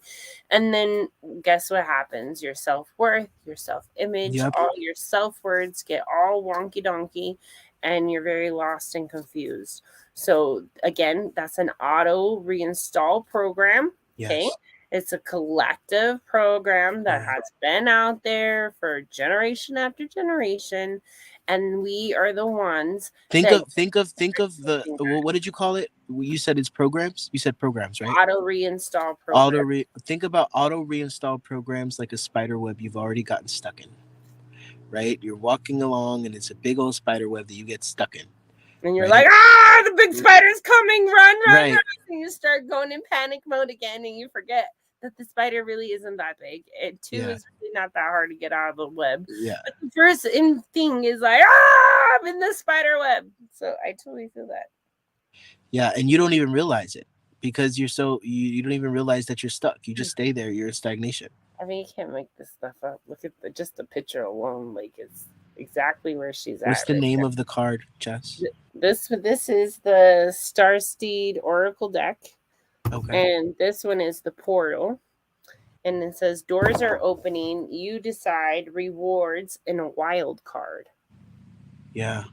Speaker 1: And then guess what happens? Your self-worth, your self-image,
Speaker 2: Yep.
Speaker 1: all your self-words get all wonky donkey, and you're very lost and confused. So again, that's an auto reinstall program. Okay.
Speaker 2: Yes.
Speaker 1: It's a collective program that
Speaker 2: Yeah.
Speaker 1: has been out there for generation after generation. And we are the ones
Speaker 2: Think
Speaker 1: that
Speaker 2: of the, well, what did you call it? You said it's programs. You said programs, right?
Speaker 1: auto reinstall program.
Speaker 2: Think about auto reinstall programs like a spider web you've already gotten stuck in, right? You're walking along and it's a big old spider web that you get stuck in,
Speaker 1: And you're like,
Speaker 2: right?
Speaker 1: ah, the big spider's coming, run, run, run.
Speaker 2: Right.
Speaker 1: And you start going in panic mode again, and you forget that the spider really isn't that big. It too
Speaker 2: Yeah.
Speaker 1: is really not that hard to get out of the web.
Speaker 2: Yeah.
Speaker 1: But the first thing is like, ah, I'm in the spider web. So I totally feel that.
Speaker 2: Yeah. And you don't even realize it because you don't even realize that you're stuck. You just stay there. You're in stagnation.
Speaker 1: I mean, you can't make this stuff up. Look at just the picture alone. Like, it's exactly where she's
Speaker 2: What's
Speaker 1: at
Speaker 2: the
Speaker 1: right
Speaker 2: name
Speaker 1: now.
Speaker 2: of the card, Jess?
Speaker 1: This is the Starsteed Oracle deck.
Speaker 2: Okay.
Speaker 1: And this one is the portal. And it says doors are opening. You decide rewards and a wild card.
Speaker 2: Yeah.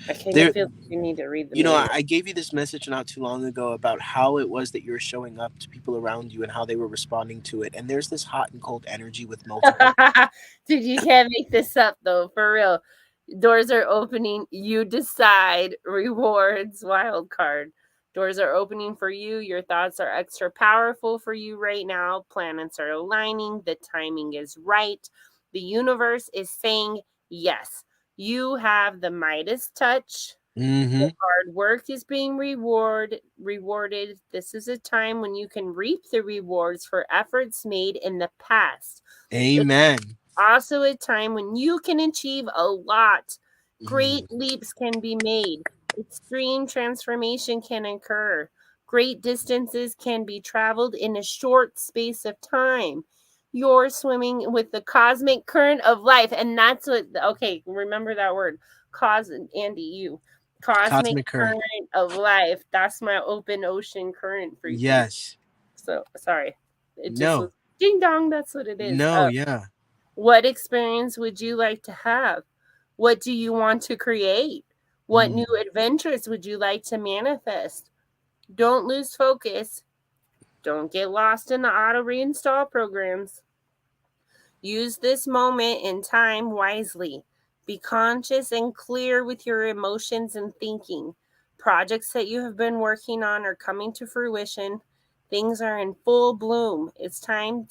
Speaker 1: I kind
Speaker 2: There,
Speaker 1: of feel like you need to read the
Speaker 2: you know,
Speaker 1: meaning.
Speaker 2: I gave you this message not too long ago about how it was that you were showing up to people around you and how they were responding to it. And there's this hot and cold energy with multiple.
Speaker 1: Dude, you can't make this up though, for real. Doors are opening. You decide rewards wild card. Doors are opening for you. Your thoughts are extra powerful for you right now. Planets are aligning. The timing is right. The universe is saying yes. You have the Midas touch.
Speaker 2: Mm-hmm.
Speaker 1: The hard work is being rewarded. This is a time when you can reap the rewards for efforts made in the past. It's
Speaker 2: Amen.
Speaker 1: also a time when you can achieve a lot. Great
Speaker 2: Mm.
Speaker 1: leaps can be made. Extreme transformation can occur. Great distances can be traveled in a short space of time. You're swimming with the cosmic current of life. And that's what, okay, remember that word. Andy, you. Cosmic
Speaker 2: Cosmic current.
Speaker 1: current of life. That's my open ocean current frequency.
Speaker 2: Yes.
Speaker 1: So, sorry. It just was
Speaker 2: No.
Speaker 1: ding dong. That's what it is.
Speaker 2: No. Yeah.
Speaker 1: What experience would you like to have? What do you want to create? What
Speaker 2: Mm.
Speaker 1: new adventures would you like to manifest? Don't lose focus. Don't get lost in the auto reinstall programs. Use this moment in time wisely. Be conscious and clear with your emotions and thinking. Projects that you have been working on are coming to fruition. Things are in full bloom. It's time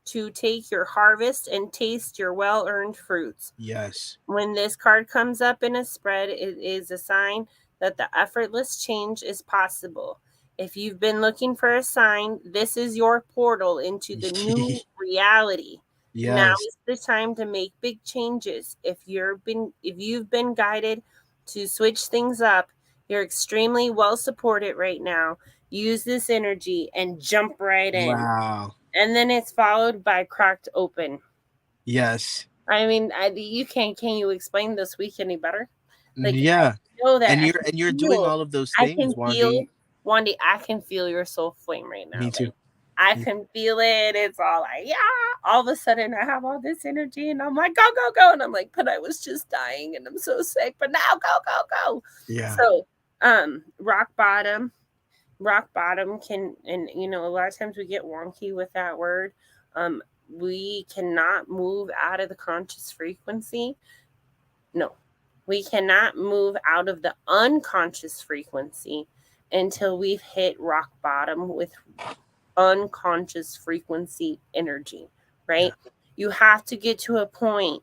Speaker 1: to take your harvest and taste your well-earned fruits.
Speaker 2: Yes.
Speaker 1: When this card comes up in a spread, it is a sign that the effortless change is possible. If you've been looking for a sign, this is your portal into the new reality. Now
Speaker 2: Yes.
Speaker 1: is the time to make big changes. If you've been guided to switch things up, you're extremely well supported right now. Use this energy and jump right in.
Speaker 2: Wow.
Speaker 1: And then it's followed by cracked open.
Speaker 2: Yes.
Speaker 1: I mean, you can you explain this week any better? Like,
Speaker 2: Yeah.
Speaker 1: I know that
Speaker 2: And you're doing all of those
Speaker 1: I
Speaker 2: things,
Speaker 1: can feel,
Speaker 2: Wandy.
Speaker 1: Wandy, I can feel your soul flame right now.
Speaker 2: Me too.
Speaker 1: Like, I can feel it. It's all like, yeah. All of a sudden, I have all this energy, and I'm like, go, go, go. And I'm like, but I was just dying, and I'm so sick. But now, go, go, go.
Speaker 2: Yeah.
Speaker 1: So, rock bottom can, and a lot of times we get wonky with that word. We cannot move out of the conscious frequency. No, we cannot move out of the unconscious frequency until we've hit rock bottom with unconscious frequency energy, right?
Speaker 2: Yeah.
Speaker 1: You have to get to a point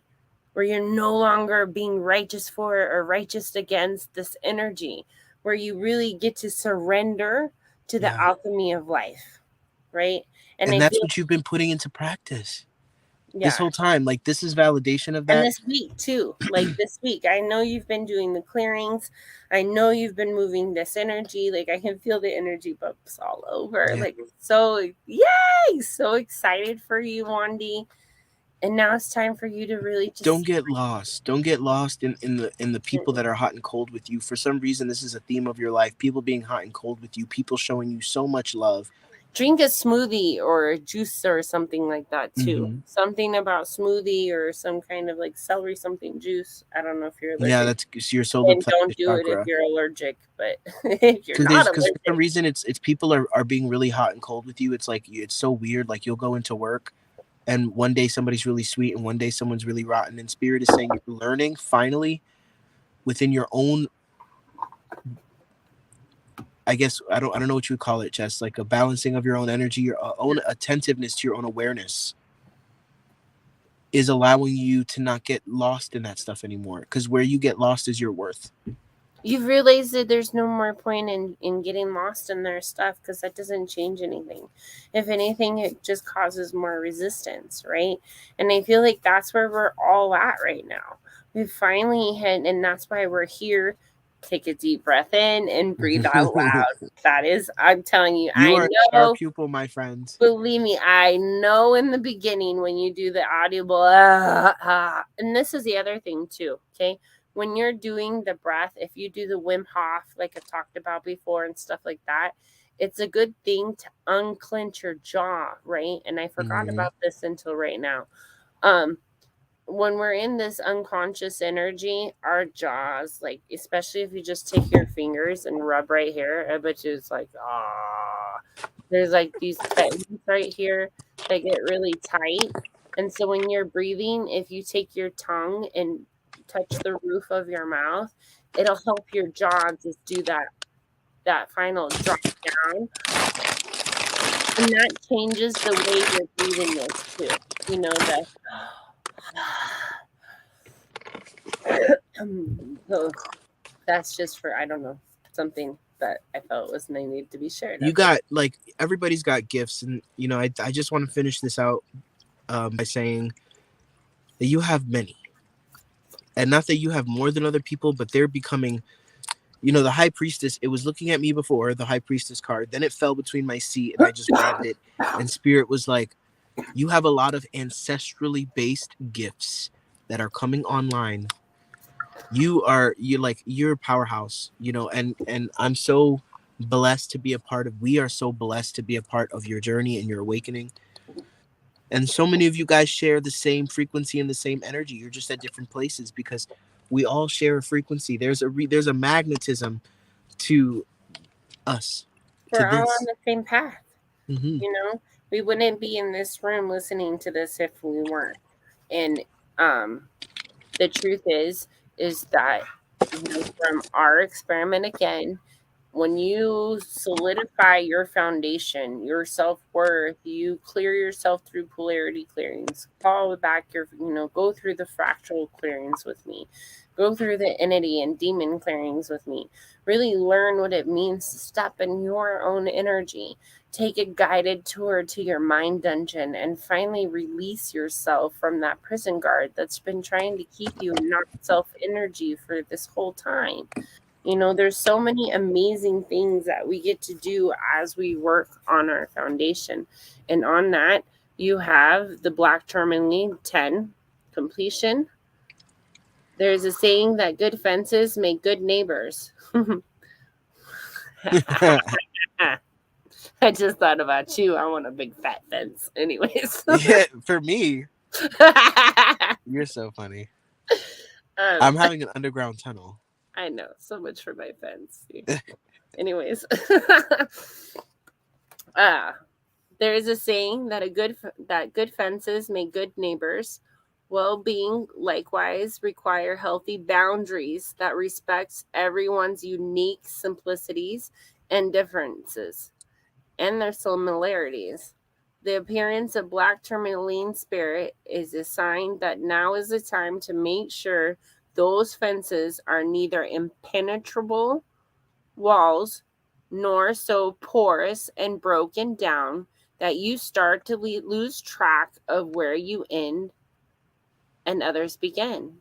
Speaker 1: where you're no longer being righteous for or righteous against this energy, where you really get to surrender to the alchemy of life, right?
Speaker 2: And
Speaker 1: I
Speaker 2: that's
Speaker 1: feel,
Speaker 2: what you've been putting into practice this
Speaker 1: yeah.
Speaker 2: whole time. Like, this is validation of
Speaker 1: And
Speaker 2: that.
Speaker 1: this week too, like this week, I know you've been doing the clearings. I know you've been moving this energy. Like, I can feel the energy bumps all over.
Speaker 2: Yeah.
Speaker 1: Like, so yay! So excited for you, Wandy. And now it's time for you to really just
Speaker 2: Don't get lost. Don't get lost in the people that are hot and cold with you. For some reason, this is a theme of your life. People being hot and cold with you. People showing you so much love.
Speaker 1: drink a smoothie or a juice or something like that too.
Speaker 2: Mm-hmm.
Speaker 1: Something about smoothie or some kind of like celery something juice. I don't know if you're allergic.
Speaker 2: Yeah, that's your solar
Speaker 1: And
Speaker 2: plexus
Speaker 1: don't do it
Speaker 2: chakra.
Speaker 1: if you're allergic. But if you're not
Speaker 2: Because for some
Speaker 1: allergic,
Speaker 2: reason it's people are being really hot and cold with you. It's like it's so weird. Like, you'll go into work, and one day somebody's really sweet, and one day someone's really rotten. And Spirit is saying you're learning finally within your own. I guess I don't know what you would call it, Jess. Like a balancing of your own energy, your own attentiveness to your own awareness is allowing you to not get lost in that stuff anymore. Because where you get lost is your worth.
Speaker 1: you've realized that there's no more point in getting lost in their stuff, because that doesn't change anything. If anything, it just causes more resistance, right? And I feel like that's where we're all at right now. We finally had, and that's why we're here. Take a deep breath in and breathe out loud. That is, I'm telling you,
Speaker 2: You
Speaker 1: I
Speaker 2: are a star
Speaker 1: know.
Speaker 2: pupil, my friends.
Speaker 1: Believe me, I know in the beginning when you do the audible, and this is the other thing too, okay? When you're doing the breath, if you do the Wim Hof, like I talked about before and stuff like that, it's a good thing to unclench your jaw, right? And I forgot about this until right now. When we're in this unconscious energy, our jaws, like, especially if you just take your fingers and rub right here, I bet you it's like, there's like these buttons right here that get really tight. And so when you're breathing, if you take your tongue and touch the roof of your mouth, it'll help your jaw just do that final drop down. And that changes the way you're breathing this too. So that's just for, I don't know, something that I felt was needed to be shared.
Speaker 2: You got, like, everybody's got gifts, and I just want to finish this out by saying that you have many, and not that you have more than other people, but they're becoming, the high priestess. It was looking at me before, the high priestess card, then it fell between my seat, and I just grabbed it, and Spirit was like, you have a lot of ancestrally based gifts that are coming online. You're a powerhouse, and I'm so blessed to be a part of. We are so blessed to be a part of your journey and your awakening. And so many of you guys share the same frequency and the same energy. You're just at different places because we all share a frequency. There's a magnetism to us.
Speaker 1: We're all on the same path.
Speaker 2: Mm-hmm.
Speaker 1: We wouldn't be in this room listening to this if we weren't. And the truth is that from our experiment again, when you solidify your foundation, your self-worth, you clear yourself through polarity clearings, follow back go through the fractal clearings with me, go through the entity and demon clearings with me, really learn what it means to step in your own energy, take a guided tour to your mind dungeon, and finally release yourself from that prison guard that's been trying to keep you in not self energy for this whole time. There's so many amazing things that we get to do as we work on our foundation. And on that, you have the Black Tourmaline 10 completion. There's a saying that good fences make good neighbors. I I just thought about you. I want a big fat fence. Anyways.
Speaker 2: Yeah, for me, you're so funny.
Speaker 1: um,
Speaker 2: I'm having an underground tunnel.
Speaker 1: I know. So much for my fence. Anyways. uh, there is a saying that good fences make good neighbors. Well-being likewise require healthy boundaries that respects everyone's unique simplicities and differences and their similarities. The appearance of black tourmaline spirit is a sign that now is the time to make sure those fences are neither impenetrable walls nor so porous and broken down that you start to lose track of where you end and others begin.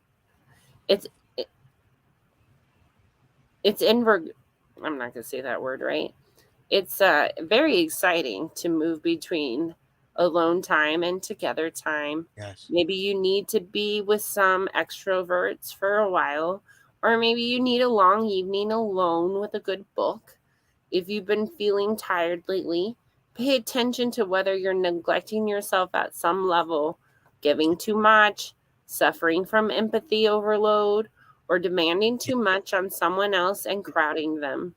Speaker 1: It's it, it's I'm not going to say that word right. It's very exciting to move between alone time and together time.
Speaker 2: Yes.
Speaker 1: Maybe you need to be with some extroverts for a while, or maybe you need a long evening alone with a good book. If you've been feeling tired lately, pay attention to whether you're neglecting yourself at some level, giving too much, suffering from empathy overload, or demanding too much on someone else and crowding them.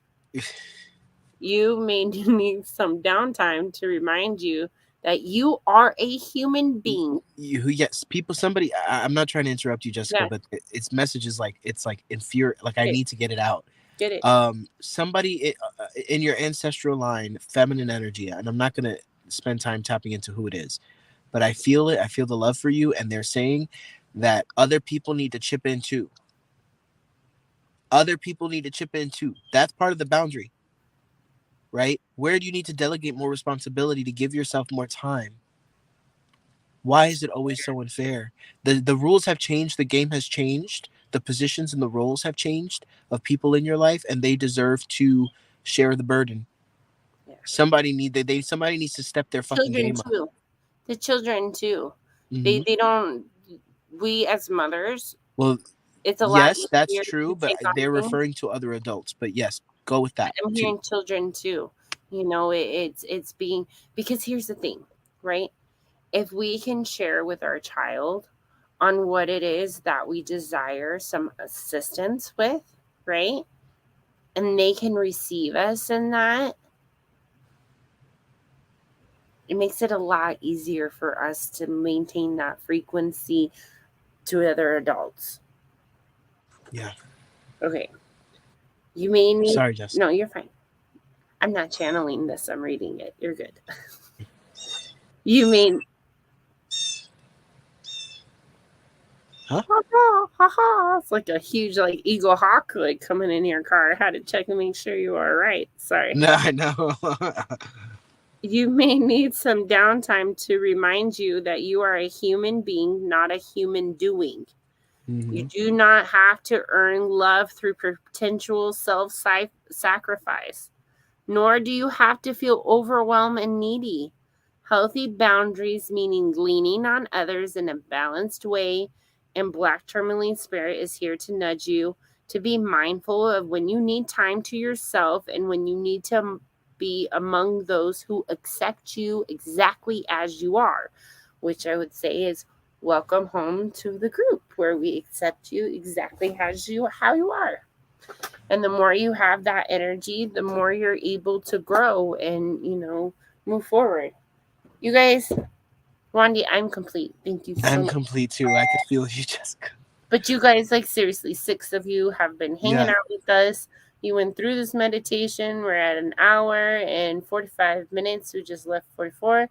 Speaker 1: You may need some downtime to remind you that you are a human being.
Speaker 2: Yes, people. Somebody. I'm not trying to interrupt you, Jessica,
Speaker 1: Yeah,
Speaker 2: but it's messages like it's like like I
Speaker 1: okay,
Speaker 2: need to get it out.
Speaker 1: get it.
Speaker 2: Somebody in your ancestral line, feminine energy, and I'm not gonna spend time tapping into who it is, but I feel it. I feel the love for you, and they're saying that other people need to chip in too. Other people need to chip in too. That's part of the boundary, right? Where do you need to delegate more responsibility to give yourself more time? Why is it always so unfair? The rules have changed, the game has changed, the positions and the roles have changed of people in your life, and they deserve to share the burden.
Speaker 1: Yeah.
Speaker 2: Somebody needs to step their fucking
Speaker 1: Children
Speaker 2: game up.
Speaker 1: too. The children too.
Speaker 2: Hmm.
Speaker 1: They don't. We as mothers,
Speaker 2: Well,
Speaker 1: it's a lot
Speaker 2: yes, that's
Speaker 1: easier
Speaker 2: true,
Speaker 1: to
Speaker 2: but
Speaker 1: take on
Speaker 2: they're
Speaker 1: things.
Speaker 2: referring to other adults. But yes, go with that
Speaker 1: I'm
Speaker 2: too.
Speaker 1: hearing children too. It's being, because here's the thing, right? If we can share with our child on what it is that we desire some assistance with, right? And they can receive us in that, it makes it a lot easier for us to maintain that frequency to other adults.
Speaker 2: Yeah.
Speaker 1: Okay. You may need,
Speaker 2: Sorry, Jess.
Speaker 1: no, you're fine. I'm not channeling this, I'm reading it. You're good. You may,
Speaker 2: Huh?
Speaker 1: ha ha ha ha. It's like a huge like eagle hawk like coming in your car. I had to check and make sure you are right. Sorry.
Speaker 2: No, I know.
Speaker 1: You may need some downtime to remind you that you are a human being, not a human doing. You
Speaker 2: Hmm.
Speaker 1: do not have to earn love through potential self sacrifice, nor do you have to feel overwhelmed and needy. Healthy boundaries, meaning leaning on others in a balanced way, and Black Tourmaline Spirit is here to nudge you to be mindful of when you need time to yourself and when you need to be among those who accept you exactly as you are, which I would say is welcome home to the group where we accept you exactly as you how you are. And the more you have that energy, the more you're able to grow and, move forward. You guys, Rondi, I'm complete. Thank you so
Speaker 2: I'm
Speaker 1: much.
Speaker 2: complete too. I could feel you, Jessica.
Speaker 1: But you guys, like seriously, 6 of you have been hanging
Speaker 2: Yeah.
Speaker 1: out with us. You went through this meditation. We're at an hour and 45 minutes. We just left 44.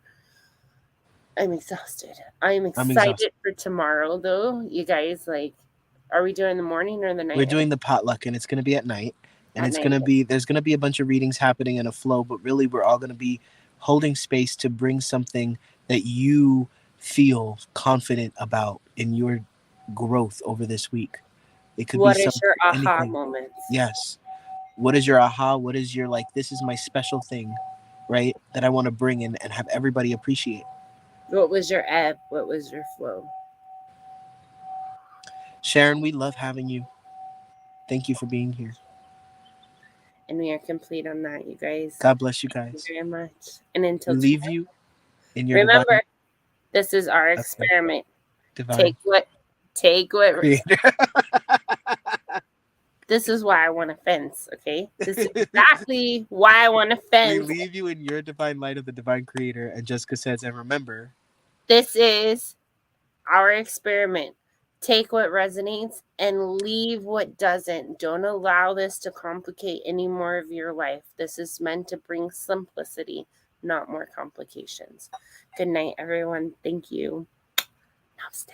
Speaker 1: I'm exhausted. I'm
Speaker 2: I'm exhausted.
Speaker 1: excited for tomorrow, though. You guys, like, are we doing the morning or the
Speaker 2: We're
Speaker 1: night?
Speaker 2: doing the potluck, and it's going to be at night, and
Speaker 1: At
Speaker 2: it's
Speaker 1: night.
Speaker 2: going to be there's going to be a bunch of readings happening in a flow, but really we're all going to be holding space to bring something that you feel confident about in your growth over this week. It could be
Speaker 1: What is
Speaker 2: something,
Speaker 1: your aha
Speaker 2: anything.
Speaker 1: moments?
Speaker 2: Yes. What is your aha? What is your like? This is my special thing, right? That I want to bring in and have everybody appreciate.
Speaker 1: What was your ebb? What was your flow?
Speaker 2: Sharon, we love having you. Thank you for being here.
Speaker 1: And we are complete on that, you guys.
Speaker 2: God bless you
Speaker 1: Thank
Speaker 2: guys.
Speaker 1: you very much. And until
Speaker 2: We leave
Speaker 1: tomorrow,
Speaker 2: you in your
Speaker 1: remember, this is our experiment.
Speaker 2: divine
Speaker 1: Take what.
Speaker 2: creator.
Speaker 1: This is why I want a fence, okay? This is exactly why I want a fence.
Speaker 2: We leave you in your divine light of the divine creator. And Jessica says, and remember,
Speaker 1: this is our experiment. Take what resonates and leave what doesn't. Don't allow this to complicate any more of your life. This is meant to bring simplicity, not more complications. Good night, everyone. Thank you. Namaste.